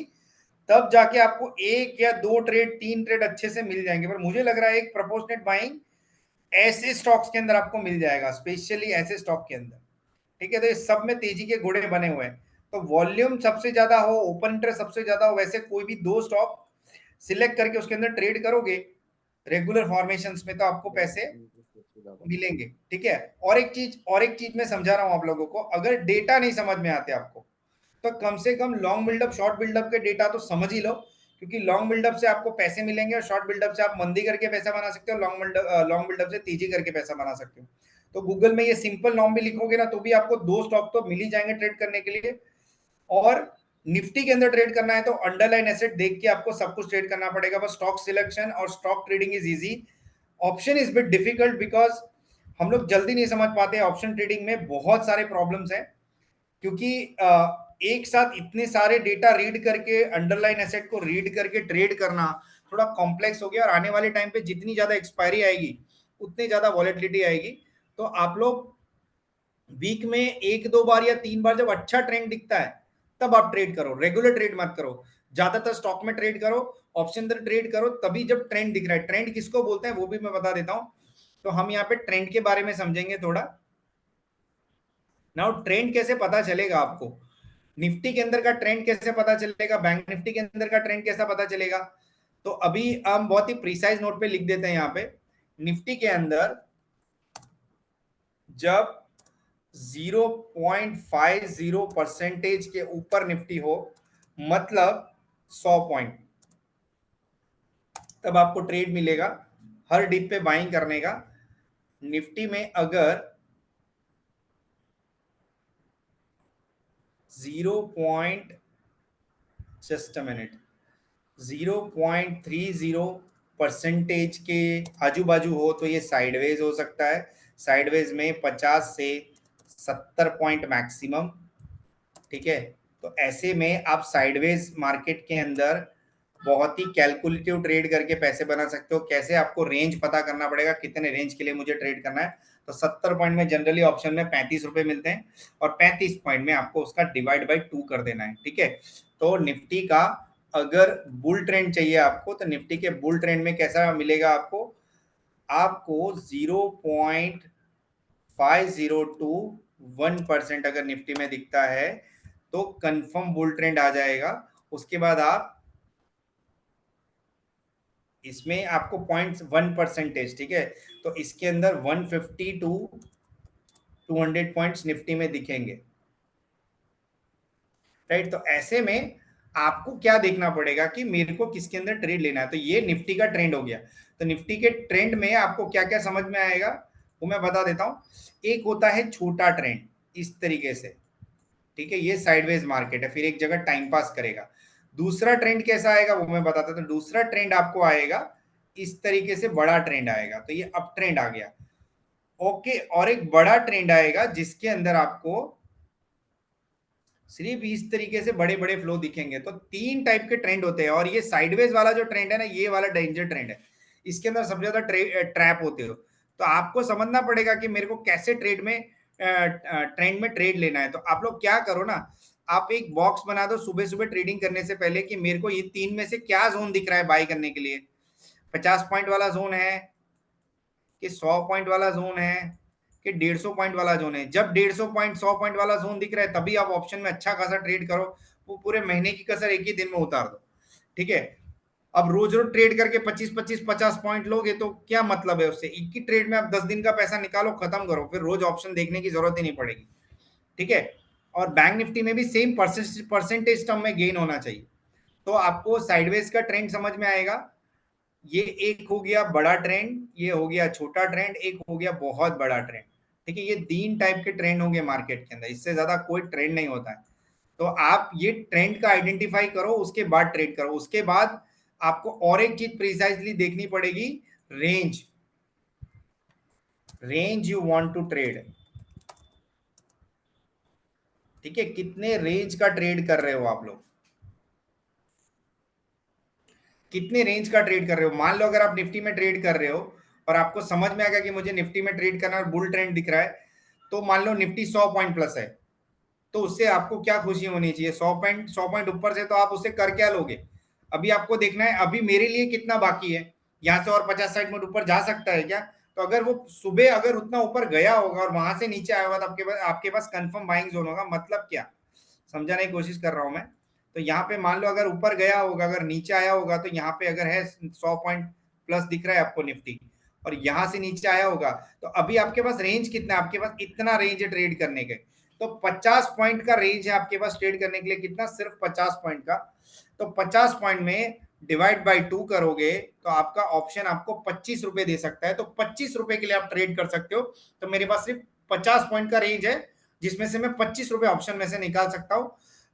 तब जाके आपको एक या दो ट्रेड, तीन ट्रेड अच्छे से मिल जाएंगे। पर मुझे लग रहा है एक प्रोपोर्शनेट बाइंग ऐसे स्टॉक्स के अंदर आपको मिल जाएगा, स्पेशली ऐसे स्टॉक के अंदर, ठीक है। तो इस सब में तेजी के घोड़े बने हुए हैं। तो वॉल्यूम सबसे ज्यादा हो, ओपन इंटरेस्ट सबसे ज्यादा हो, वैसे कोई भी दो स्टॉक सिलेक्ट करके उसके अंदर ट्रेड करोगे रेगुलर फॉर्मेशंस में, तो आपको पैसे मिलेंगे, ठीक है। और एक चीज मैं समझा रहा हूं आप लोगों को, अगर डेटा नहीं समझ में आते आपको, तो कम से कम लॉन्ग बिल्डअप शॉर्ट बिल्डअप के डेटा तो समझ ही लो, क्योंकि लॉन्ग बिल्डअप से आपको पैसे मिलेंगे और शॉर्ट बिल्डअप से आप मंदी करके पैसा बना सकते हो, लॉन्ग बिल्डअप से तेजी करके पैसा बना सकते हो। तो गूगल में ये सिंपल नॉर्म भी लिखोगे ना तो भी आपको दो स्टॉक तो मिल ही जाएंगे ट्रेड करने के लिए। और निफ्टी के अंदर ट्रेड करना है तो अंडरलाइन एसेट देख के आपको सब कुछ ट्रेड करना पड़ेगा। बस स्टॉक सिलेक्शन और stock trading is easy, option is bit difficult, because हम लोग जल्दी नहीं समझ पाते। ऑप्शन ट्रेडिंग में बहुत सारे प्रॉब्लम्स हैं, क्योंकि एक साथ इतने सारे डेटा रीड करके अंडरलाइन एसेट को रीड करके ट्रेड करना थोड़ा कॉम्प्लेक्स हो गया। और आने वाले टाइम पे जितनी ज्यादा एक्सपायरी आएगी उतनी ज्यादा वॉलेटिलिटी आएगी। तो आप लोग वीक में एक दो बार या तीन बार जब अच्छा ट्रेंड दिखता है तब आप ट्रेड करो, रेगुलर ट्रेड मत करो। ज्यादातर स्टॉक में ट्रेड करो, ऑप्शन पर ट्रेड करो तभी जब ट्रेंड दिख रहा है। ट्रेंड किसको बोलते हैं वो भी मैं बता देता हूं। तो हम यहाँ पे ट्रेंड के बारे में समझेंगे थोड़ा। नाउ ट्रेंड कैसे पता चलेगा आपको, निफ्टी के अंदर का ट्रेंड कैसे पता चलेगा, बैंक निफ्टी के अंदर का ट्रेंड कैसा पता चलेगा। तो अभी हम बहुत ही प्रिसाइज नोट पे लिख देते हैं यहाँ पे। निफ्टी के अंदर जब 0.50 के ऊपर निफ्टी हो, मतलब 100 पॉइंट, तब आपको ट्रेड मिलेगा हर डिप पे बाइंग करने का। निफ्टी में अगर 0 पॉइंट, जस्ट अ मिनट, 0.30% के आजू बाजू हो तो ये साइडवेज हो सकता है। साइडवेज में 50 से 70 पॉइंट मैक्सिमम, ठीक है। तो ऐसे में आप साइडवेज मार्केट के अंदर बहुत ही कैलकुलेटिव ट्रेड करके पैसे बना सकते हो। कैसे, आपको रेंज पता करना पड़ेगा कितने रेंज के लिए मुझे ट्रेड करना है। तो 70 पॉइंट में जनरली ऑप्शन में 35 रुपए मिलते हैं, और 35 पॉइंट में आपको उसका डिवाइड बाई 2 कर देना है, ठीक है। तो निफ्टी का अगर बुल ट्रेंड चाहिए आपको, तो निफ्टी के बुल ट्रेंड में कैसा मिलेगा आपको, आपको 0.502 1% अगर निफ्टी में दिखता है तो कंफर्म बुल ट्रेंड आ जाएगा। उसके बाद आप इसमें आपको 0.1%, ठीक है। तो इसके अंदर 150 टू 200 पॉइंट्स निफ्टी में दिखेंगे, राइट। तो ऐसे में आपको क्या देखना पड़ेगा कि मेरे को किसके अंदर ट्रेड लेना है। तो ये निफ्टी का ट्रेंड हो गया। तो निफ्टी के ट्रेंड में आपको क्या क्या समझ में आएगा वो मैं बता देता हूं। एक होता है छोटा ट्रेंड, इस तरीके से, ठीक है, ये साइडवेज मार्केट है, फिर एक जगह टाइम पास करेगा। दूसरा ट्रेंड कैसा आएगा वो मैं बताता हूं। दूसरा ट्रेंड आपको आएगा इस तरीके से, बड़ा ट्रेंड आएगा, तो ये अप ट्रेंड आ गया। ओके, और एक बड़ा ट्रेंड आएगा जिसके अंदर आपको सिर्फ इस तरीके से बड़े बड़े फ्लो दिखेंगे। तो तीन टाइप के ट्रेंड होते हैं, और ये साइडवेज वाला जो ट्रेंड है ना, ये वाला डेंजर ट्रेंड है। इसके अंदर सबसे ज्यादा ट्रैप होते हो। तो आपको समझना पड़ेगा कि मेरे को कैसे ट्रेंड में ट्रेड लेना है। तो आप लोग क्या करो ना, आप एक बॉक्स बना दो सुबह सुबह ट्रेडिंग करने से पहले कि मेरे को ये तीन में से क्या जोन दिख रहा है बाई करने के लिए। 50 पॉइंट वाला जोन है कि 100 पॉइंट वाला जोन है कि 150 पॉइंट वाला जोन है। जब 150 पॉइंट 100 पॉइंट वाला जोन दिख रहा है तभी आप ऑप्शन में अच्छा खासा ट्रेड करो। वो पूरे महीने की कसर एक ही दिन में उतार दो, ठीक है। अब रोज रोज ट्रेड करके 25 25 50 पॉइंट लोगे तो क्या मतलब है उससे। एक ही ट्रेड में आप 10 दिन का पैसा निकालो, खत्म करो, फिर रोज ऑप्शन देखने की जरूरत ही नहीं पड़ेगी, ठीक है। और बैंक निफ्टी में भी सेम परसेंटेज टर्म में गेन होना चाहिए। तो आपको साइडवेज का ट्रेंड समझ में आएगा। ये एक हो गया बड़ा ट्रेंड, ये हो गया छोटा ट्रेंड, एक हो गया बहुत बड़ा ट्रेंड, ठीक है। ये तीन टाइप के ट्रेंड होंगे मार्केट के अंदर, इससे ज्यादा कोई ट्रेंड नहीं होता है। तो आप ये ट्रेंड का आइडेंटिफाई करो, उसके बाद ट्रेड करो। उसके बाद आपको और एक चीज प्रिसाइजली देखनी पड़ेगी, range. Range you want to trade, ठीक है, कितने रेंज का ट्रेड कर रहे हो आप लोग, कितने रेंज का ट्रेड कर रहे हो। मान लो अगर आप निफ्टी में ट्रेड कर रहे हो और आपको समझ में आ गया कि मुझे निफ्टी में ट्रेड करना है और बुल ट्रेंड दिख रहा है, तो मान लो निफ्टी 100 पॉइंट प्लस है, तो उससे आपको क्या खुशी होनी चाहिए। 100 पॉइंट ऊपर से, तो आप उससे कर क्या लोगे। अभी आपको देखना है अभी मेरे लिए कितना बाकी है, यहाँ से और 50 60 मिनट ऊपर जा सकता है क्या। तो अगर वो सुबह अगर उतना ऊपर गया होगा और वहां से नीचे आया होगा तो आपके पास कंफर्म बाइंग जोन होगा। मतलब क्या, समझाने की कोशिश कर रहा हूं मैं। तो यहाँ पे मान लो अगर ऊपर गया होगा, अगर नीचे आया होगा, तो यहाँ पे अगर है 100 पॉइंट प्लस दिख रहा है आपको निफ्टी, और यहाँ से नीचे आया होगा, तो अभी आपके पास रेंज कितना है, आपके पास इतना रेंज है ट्रेड करने के। तो 50 पॉइंट का रेंज है आपके पास ट्रेड करने के लिए, कितना, सिर्फ 50 पॉइंट का। तो 50 पॉइंट में डिवाइड बाई 2 करोगे तो आपका ऑप्शन आपको 25 रुपए दे सकता है। तो 25 रुपए के लिए आप ट्रेड कर सकते हो। तो मेरे पास सिर्फ 50 पॉइंट का रेंज है, जिसमें से मैं 25 रुपए ऑप्शन में से निकाल सकता हूं।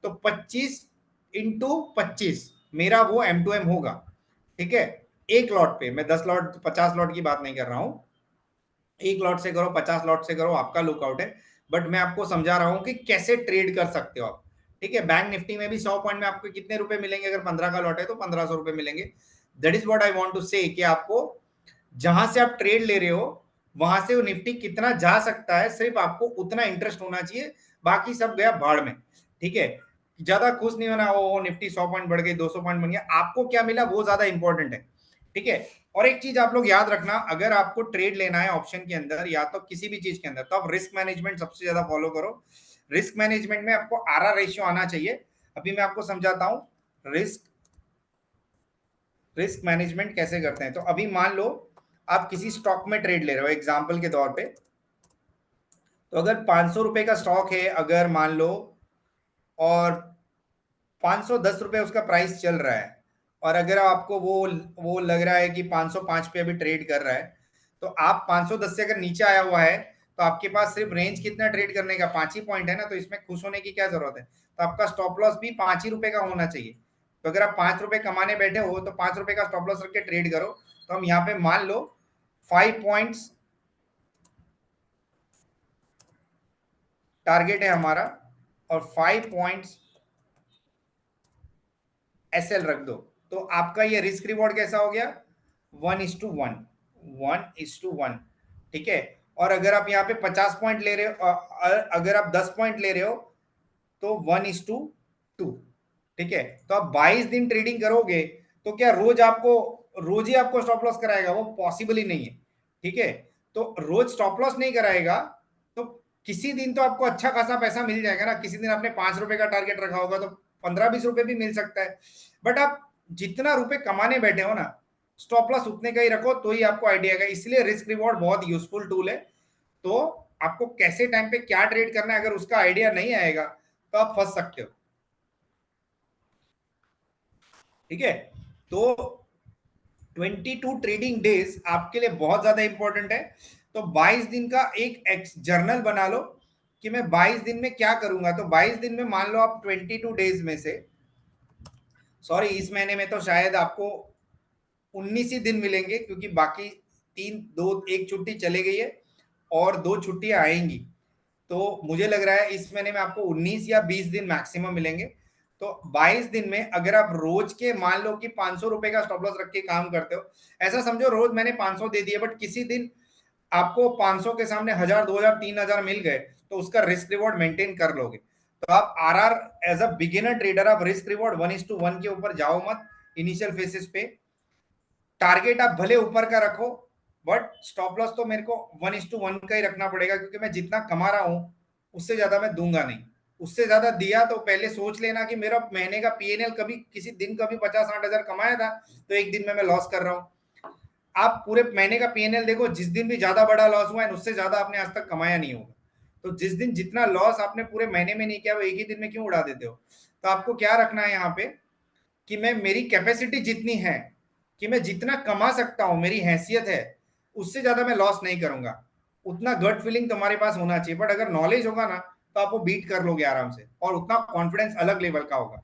तो 25 × 25 मेरा वो M2M होगा, ठीक है। एक लॉट पे मैं 10 लॉट 50 लॉट की बात नहीं कर रहा हूं। एक लॉट से करो, 50 लॉट से करो, आपका लुकआउट है। बट मैं आपको समझा रहा हूं कि कैसे ट्रेड कर सकते हो आप, ठीक है। बैंक निफ्टी में भी 100 पॉइंट में आपको कितने रुपए मिलेंगे, अगर 15 का लॉट है तो 1500 रुपए मिलेंगे। That is what I want to say, कि आपको जहां से आप ट्रेड ले रहे हो वहां से वो निफ्टी कितना जा सकता है, सिर्फ आपको उतना इंटरेस्ट होना चाहिए। बाकी सब गया भाड़ में, ठीक है। ज्यादा खुश नहीं होना, वो निफ्टी 100 पॉइंट बढ़ गई, 200 पॉइंट बन गया, आपको क्या मिला वो ज्यादा इंपॉर्टेंट है, ठीक है। और एक चीज आप लोग याद रखना, अगर आपको ट्रेड लेना है ऑप्शन के अंदर या तो किसी भी चीज के अंदर, तो आप रिस्क मैनेजमेंट सबसे ज्यादा फॉलो करो। रिस्क मैनेजमेंट में आपको आरआर रेशियो आना चाहिए। अभी मैं आपको समझाता हूं रिस्क रिस्क मैनेजमेंट कैसे करते हैं। तो अभी मान लो आप किसी स्टॉक में ट्रेड ले रहे हो एग्जांपल के तौर पे, तो अगर 500 रुपए का स्टॉक है अगर मान लो, और 510 रुपए उसका प्राइस चल रहा है, और अगर आपको वो लग रहा है कि 505 पे अभी ट्रेड कर रहा है, तो आप 510 से अगर नीचे आया हुआ है तो आपके पास सिर्फ रेंज कितना ट्रेड करने का, 5 ही पॉइंट है ना, तो इसमें खुश होने की क्या जरूरत है। तो आपका स्टॉप लॉस भी 5 ही रुपए का होना चाहिए। तो अगर आप 5 रुपए कमाने बैठे हो तो 5 रुपए का स्टॉप लॉस रख के ट्रेड करो। तो हम यहाँ पे मान लो 5 पॉइंट्स टारगेट है हमारा, और 5 पॉइंट्स एसएल रख दो। तो आपका ये रिस्क रिवॉर्ड कैसा हो गया, 1:1, 1:1, ठीक है। और अगर आप यहाँ पे 50 पॉइंट ले रहे हो, अगर आप 10 पॉइंट ले रहे हो, तो 1:2, ठीक है। तो आप 22 दिन ट्रेडिंग करोगे, तो क्या रोज ही आपको स्टॉप लॉस कराएगा, वो पॉसिबल ही नहीं है, ठीक है। तो रोज स्टॉप लॉस नहीं कराएगा, तो किसी दिन तो आपको अच्छा खासा पैसा मिल जाएगा ना। किसी दिन आपने 5 रुपए का टारगेट रखा होगा तो 15 20 रुपए भी मिल सकता है। बट आप जितना रुपए कमाने बैठे हो ना, स्टॉप लॉस उतने का ही रखो, तो ही आपको आइडिया आएगा। इसलिए रिस्क रिवॉर्ड बहुत यूजफुल टूल है। तो आपको कैसे टाइम पे क्या ट्रेड करना है, अगर उसका आइडिया नहीं आएगा तो आप फंस सकते हो। ठीक है, तो 22 ट्रेडिंग डेज आपके लिए बहुत ज्यादा इंपॉर्टेंट है। तो 22 दिन का एक जर्नल बना लो कि मैं 22 दिन में क्या करूंगा। तो 22 दिन में मान लो आप 22 डेज में से, सॉरी इस महीने में तो शायद आपको 19 ही दिन मिलेंगे, क्योंकि बाकी एक छुट्टी चली गई है और 2 छुट्टियां आएंगी। तो मुझे लग रहा है इस महीने में आपको 19 या 20 दिन मैक्सिमम मिलेंगे। तो 22 दिन में अगर आप रोज के मान लो कि 500 रुपए का स्टॉप लॉस रख के काम करते हो, ऐसा समझो रोज मैंने 500 दे दिए, बट किसी दिन आपको 500 के सामने 1000, 2000, 3000 मिल गए, तो उसका रिस्क रिवॉर्ड मेंटेन कर लोगे। तो आप RR as a beginner trader आप रिस्क रिवॉर्ड 1:1 के ऊपर जाओ मत इनिशियल फेसिस पे। टारगेट आप भले ऊपर का रखो, बट स्टॉप लॉस तो मेरे को 1:1 का ही रखना पड़ेगा, क्योंकि मैं जितना कमा रहा हूं उससे ज्यादा मैं दूंगा नहीं। उससे ज्यादा दिया तो पहले सोच लेना कि मेरा महीने का पीएनएल कभी किसी दिन कभी 50-60 हजार कमाया था, तो एक दिन में मैं लॉस कर रहा हूं। आप पूरे महीने का पीएनएल देखो, जिस दिन भी ज्यादा बड़ा लॉस हुआ है उससे ज्यादा आपने आज तक कमाया नहीं होगा। तो जिस दिन जितना लॉस आपने पूरे महीने में नहीं किया वो एक ही दिन में क्यों उड़ा देते हो। तो आपको क्या रखना है यहाँ पे कि मैं मेरी कैपेसिटी जितनी है, कि मैं जितना कमा सकता हूं, मेरी हैसियत है, उससे ज्यादा मैं लॉस नहीं करूंगा। उतना गट फीलिंग तुम्हारे पास होना चाहिए। बट अगर नॉलेज होगा ना तो आप वो बीट कर लोगे आराम से, और उतना कॉन्फिडेंस अलग लेवल का होगा,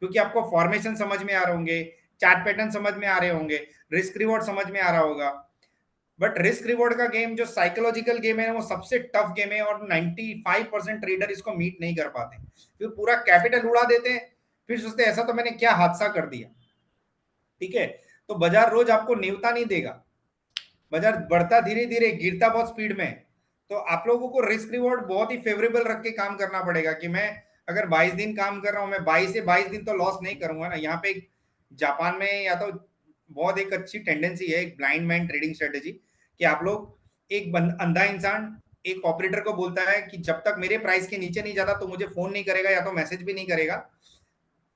क्योंकि आपको फॉर्मेशन समझ में आ रहे होंगे, चार्ट पैटर्न समझ में आ रहे होंगे, रिस्क रिवॉर्ड समझ में आ रहा होगा। बट रिस्क रिवॉर्ड का गेम जो साइकोलॉजिकल गेम है वो सबसे टफ गेम है, और 95% ट्रेडर इसको मीट नहीं कर पाते, फिर पूरा कैपिटल उड़ा देते हैं, फिर सोचते हैं ऐसा तो मैंने क्या हादसा कर दिया। ठीक है, तो बाजार रोज आपको न्यूनता नहीं देगा, बाजार बढ़ता धीरे धीरे, गिरता बहुत स्पीड में। तो आप लोगों को रिस्क रिवॉर्ड बहुत ही फेवरेबल रख के काम करना पड़ेगा, कि मैं अगर 22 दिन काम कर रहा हूं, मैं 22 से 22 दिन तो लॉस नहीं करूंगा ना। यहाँ पे एक जापान में या तो बहुत एक अच्छी टेंडेंसी है, एक ब्लाइंड मैन ट्रेडिंग स्ट्रेटेजी, कि आप लोग एक अंधा इंसान एक ऑपरेटर को बोलता है कि जब तक मेरे प्राइस के नीचे नहीं जाता तो मुझे फोन नहीं करेगा या तो मैसेज भी नहीं करेगा,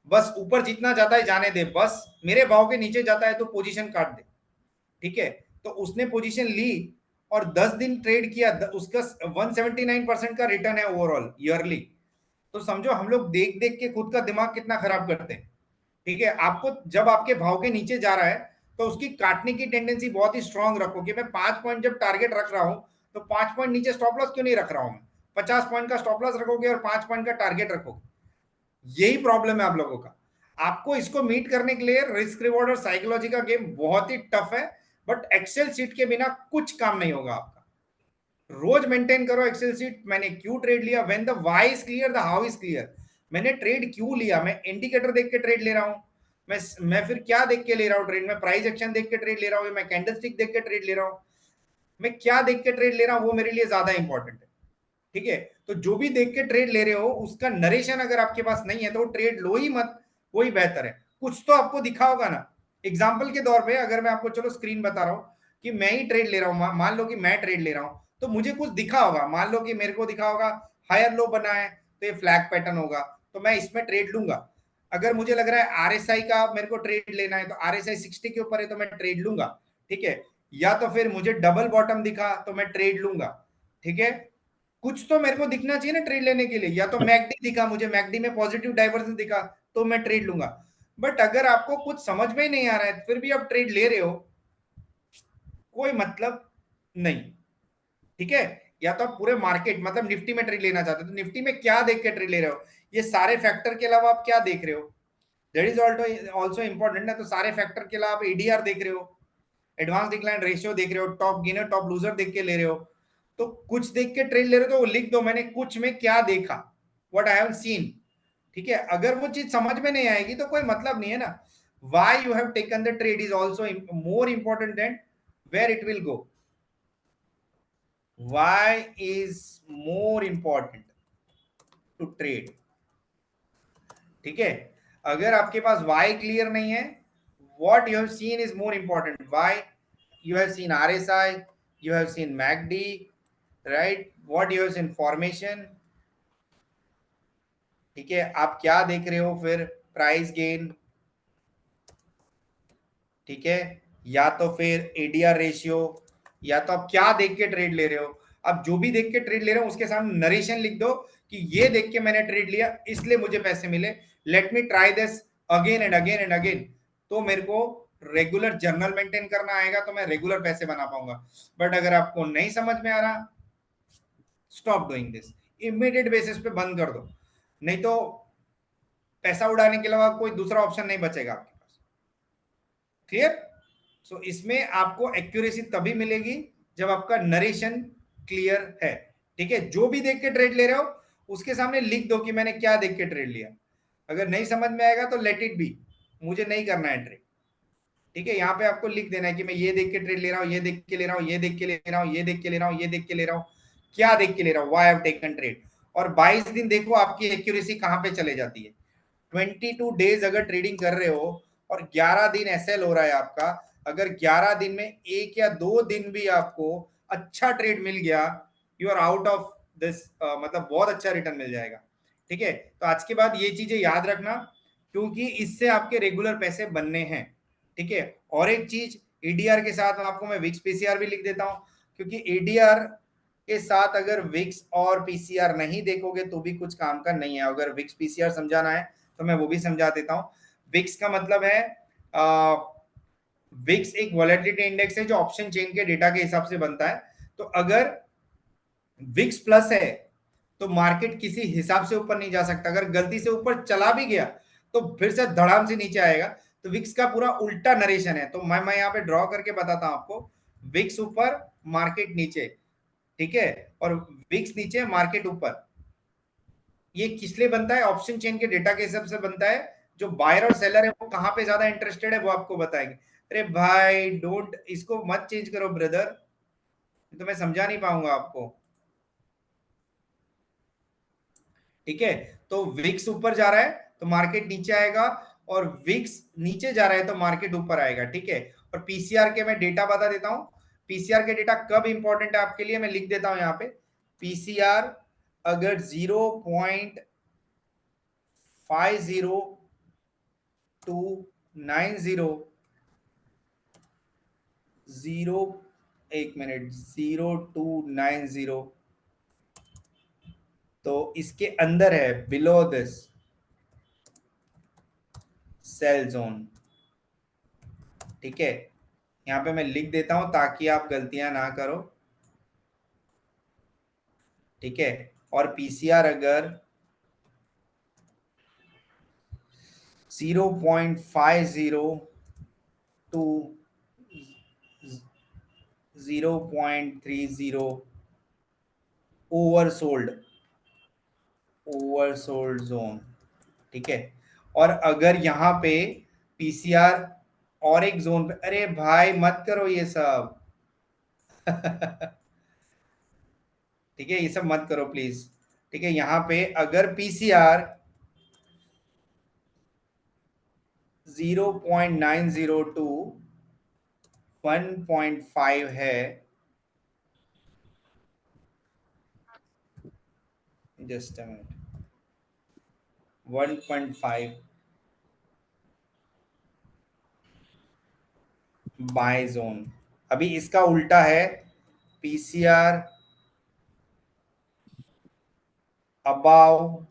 बस ऊपर जितना जाता है जाने दे, बस मेरे भाव के नीचे जाता है तो पोजीशन काट दे। ठीक है, तो उसने पोजीशन ली और 10 दिन ट्रेड किया, उसका 179% का रिटर्न है ओवरऑल ईयरली। तो समझो हम लोग देख देख के खुद का दिमाग कितना खराब करते हैं। ठीक है, आपको जब आपके भाव के नीचे जा रहा है तो उसकी काटने की टेंडेंसी बहुत ही स्ट्रांग रखो, कि मैं 5 पॉइंट जब टारगेट रख रहा हूं तो 5 पॉइंट नीचे स्टॉप लॉस क्यों नहीं रख रहा हूं मैं। 50 पॉइंट का स्टॉप लॉस रखोगे और 5 पॉइंट का टारगेट रखोगे, यही प्रॉब्लम है आप लोगों का। आपको इसको मीट करने के लिए रिस्क रिवॉर्ड और साइकोलॉजी का गेम बहुत ही टफ है, बट एक्सेल सीट के बिना कुछ काम नहीं होगा आपका। रोज मेंटेन करो एक्सेल सीट, मैंने क्यों ट्रेड लिया, when the why is clear the how is clear. मैंने ट्रेड क्यों लिया, मैं इंडिकेटर देख के ट्रेड ले रहा हूं, मैं फिर क्या देख के ले रहा हूं ट्रेड, मैं प्राइस एक्शन देख के ट्रेड ले रहा हूं, मैं कैंडलस्टिक देख के ट्रेड ले रहा हूं, मैं क्या देख के ट्रेड ले रहा हूं, वो मेरे लिए ज्यादा इंपॉर्टेंट है। ठीक है, तो जो भी देख के ट्रेड ले रहे हो उसका नरेशन अगर आपके पास नहीं है तो ट्रेड लो ही मत, वही बेहतर है। कुछ तो आपको दिखा होगा ना। एग्जाम्पल के तौर पे अगर मैं आपको चलो स्क्रीन बता रहा हूं कि मैं ही ट्रेड ले रहा हूं, मान लो कि मैं ट्रेड ले रहा हूं, तो मुझे कुछ दिखा होगा, मान लो कि मेरे को दिखा होगा हायर लो बना है तो ये फ्लैग पैटर्न होगा, तो मैं इसमें ट्रेड लूंगा। अगर मुझे लग रहा है आरएसआई का मेरे को ट्रेड लेना है तो आरएसआई 60 के ऊपर है तो मैं ट्रेड लूंगा। ठीक है, या तो फिर मुझे डबल बॉटम दिखा तो मैं ट्रेड लूंगा। ठीक है, कुछ तो मेरे को दिखना चाहिए ना ट्रेड लेने के लिए, या तो मैकडी दिखा मुझे, मैकडी में पॉजिटिव डाइवर्जेंस दिखा तो मैं ट्रेड लूंगा। बट अगर आपको कुछ समझ में ही नहीं आ रहा है फिर भी आप ट्रेड ले रहे हो, कोई मतलब नहीं। ठीक है, या तो आप पूरे मार्केट मतलब निफ्टी में ट्रेड लेना चाहते हो तो निफ्टी में क्या देख के ट्रेड ले रहे हो, ये सारे फैक्टर के अलावा आप क्या देख रहे हो, दैट इज ऑल्सो इंपॉर्टेंट ना। तो सारे फैक्टर के अलावा आप एडीआर देख रहे हो, एडवांस डिक्लाइन रेशियो देख रहे हो, टॉप गेनर टॉप लूजर देख के ले रहे हो। तो कुछ देख के ट्रेड ले रहे हो तो वो लिख दो, मैंने कुछ में क्या देखा, व्हाट आई हैव सीन। ठीक है, अगर वो चीज समझ में नहीं आएगी तो कोई मतलब नहीं है ना। Why you have taken the trade is also more important than where it will go. Why is more important to trade. ठीक है, अगर आपके पास व्हाई क्लियर नहीं है, what you have seen is more important. Why you have seen RSI, you have seen MACD, right? What you have seen formation। ठीक है, आप क्या देख रहे हो फिर, प्राइस गेन। ठीक है, या तो फिर एडीआर रेशियो, या तो आप क्या देख के ट्रेड ले रहे हो। अब जो भी देख के ट्रेड ले रहे हो उसके सामने नरेशन लिख दो कि ये देख के मैंने ट्रेड लिया इसलिए मुझे पैसे मिले, let me try this again and again and again. तो मेरे को रेगुलर जर्नल मेंटेन करना आएगा, तो मैं रेगुलर पैसे बना पाऊंगा। बट अगर आपको नहीं समझ में आ रहा, stop doing this, immediate basis पे बंद कर दो, नहीं तो पैसा उड़ाने के अलावा कोई दूसरा ऑप्शन नहीं बचेगा आपके पास। क्लियर? सो इसमें आपको एक्यूरेसी तभी मिलेगी जब आपका नरेशन क्लियर है। ठीक है, जो भी देख के ट्रेड ले रहे हो उसके सामने लिख दो कि मैंने क्या देख के ट्रेड लिया। अगर नहीं समझ में आएगा तो लेट इट बी, मुझे नहीं करना है ट्रेड। ठीक है, यहाँ पे आपको लिख देना है कि मैं ये देख के ट्रेड ले रहा हूँ, ये देख के ले रहा हूँ, ये देख के ले रहा हूँ, ये देख के ले रहा हूँ, ये देख के ले रहा हूँ, क्या देख के ले रहा हूँ, why I have taken trade. और 22 दिन देखो आपकी एक्यूरेसी कहाँ पे चले जाती है। 22 डेज अगर ट्रेडिंग कर रहे हो और 11 दिन एसएल हो रहा है आपका, अगर 11 दिन में एक या दो दिन भी आपको अच्छा ट्रेड मिल गया, you are out of this, मतलब बहुत अच्छा रिटर्न मिल जाएगा। ठीक है, तो आज के बाद ये चीजें याद रखना, क्योंकि इससे आपके रेगुलर पैसे बनने हैं। ठीक है, और एक चीज, एडीआर के साथ आपको मैं विक्स पीसीआर भी लिख देता हूं, क्योंकि एडीआर के साथ अगर विक्स और पीसीआर नहीं देखोगे तो भी कुछ काम का नहीं है। अगर विक्स पीसीआर समझाना है तो मैं वो भी समझा देता हूं। विक्स का मतलब है विक्स एक वॉलेटिलिटी इंडेक्स है जो ऑप्शन चेन के डेटा के हिसाब से बनता है। तो अगर विक्स प्लस है तो मार्केट किसी हिसाब से ऊपर नहीं जा सकता, अगर गलती से ऊपर चला भी गया तो फिर से धड़ाम से नीचे आएगा। तो विक्स का पूरा उल्टा नरेशन है। तो मैं यहाँ पे ड्रॉ करके बताता हूं आपको, विक्स ऊपर मार्केट नीचे, ठीक है, और विक्स नीचे मार्केट ऊपर। ये किस लिए बनता है? ऑप्शन चेन के डेटा के हिसाब से बनता है। जो बायर और सेलर है वो कहां पे ज्यादा इंटरेस्टेड है वो आपको बताएंगे। अरे भाई डोंट, इसको मत चेंज करो ब्रदर, तो मैं समझा नहीं पाऊंगा आपको। ठीक है, तो विक्स ऊपर जा रहा है तो मार्केट नीचे आएगा, और विक्स नीचे जा रहा है तो मार्केट ऊपर आएगा। ठीक है, और पीसीआर के मैं डेटा बता देता हूं। पीसीआर के डेटा कब इंपॉर्टेंट है आपके लिए, मैं लिख देता हूं यहाँ पे। पीसीआर अगर 0.50 जीरो, एक मिनट, 0290, तो इसके अंदर है, बिलो दिस सेल जोन। ठीक है, यहां पे मैं लिख देता हूं ताकि आप गलतियां ना करो। ठीक है, और पीसीआर अगर 0.50 टू 0.30 ओवरसोल्ड, ओवरसोल्ड जोन। ठीक है, और अगर यहाँ पे पीसीआर और एक जोन पे, अरे भाई मत करो ये सब ठीक है, ये सब मत करो प्लीज। ठीक है, यहाँ पे अगर पीसीआर 0.902 1.5 है, just a minute, 1.5 by zone. अभी इसका उल्टा है, पीसीआर अबाव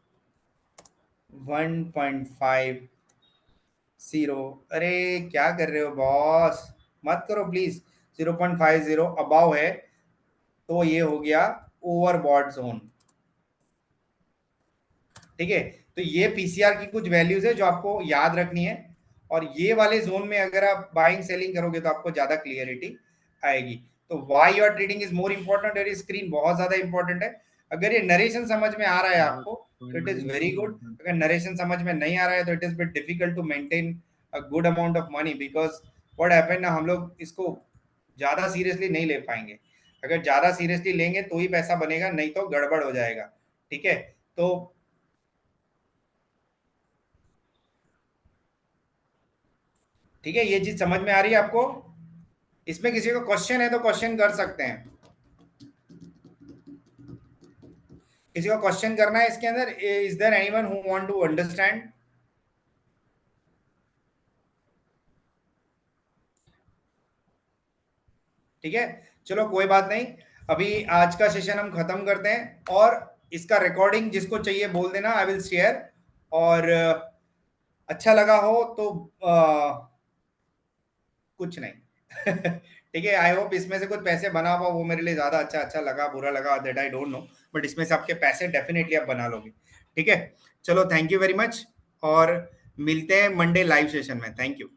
1.50। अरे क्या कर रहे हो बॉस, मत करो प्लीज। 0.50 अबाव है तो ये हो गया ओवरबॉट जोन। ठीक है, तो ये पीसीआर की कुछ वैल्यूज है जो आपको याद रखनी है, और ये वाले जोन में अगर आप बाइंग सेलिंग करोगे तो आपको ज्यादा क्लियरिटी आएगी। तो why your trading is more important, और स्क्रीन बहुत ज्यादा इंपॉर्टेंट है। अगर ये नरेशन समझ में आ रहा है आपको तो इट इज वेरी गुड। अगर नरेशन समझ में नहीं आ रहा है तो it is bit difficult to maintain a good amount of money, because what happen ना, हम लोग इसको ज्यादा सीरियसली नहीं ले पाएंगे। अगर ज्यादा सीरियसली लेंगे तो ही पैसा बनेगा, नहीं तो गड़बड़ हो जाएगा। ठीक है, तो ठीक है, ये चीज समझ में आ रही है आपको? इसमें किसी को क्वेश्चन है तो क्वेश्चन कर सकते हैं। किसी को क्वेश्चन करना है इसके अंदर? Is there anyone who want to understand? ठीक है, चलो कोई बात नहीं, अभी आज का सेशन हम खत्म करते हैं, और इसका रिकॉर्डिंग जिसको चाहिए बोल देना, आई विल शेयर। और अच्छा लगा हो तो कुछ नहीं। ठीक है, आई होप इसमें से कुछ पैसे बना पाओ, वो मेरे लिए ज्यादा अच्छा लगा, बुरा लगा that I don't know, but इसमें से आपके पैसे डेफिनेटली आप बना लोगे। ठीक है, चलो थैंक यू वेरी मच, और मिलते हैं मंडे लाइव सेशन में। Thank you.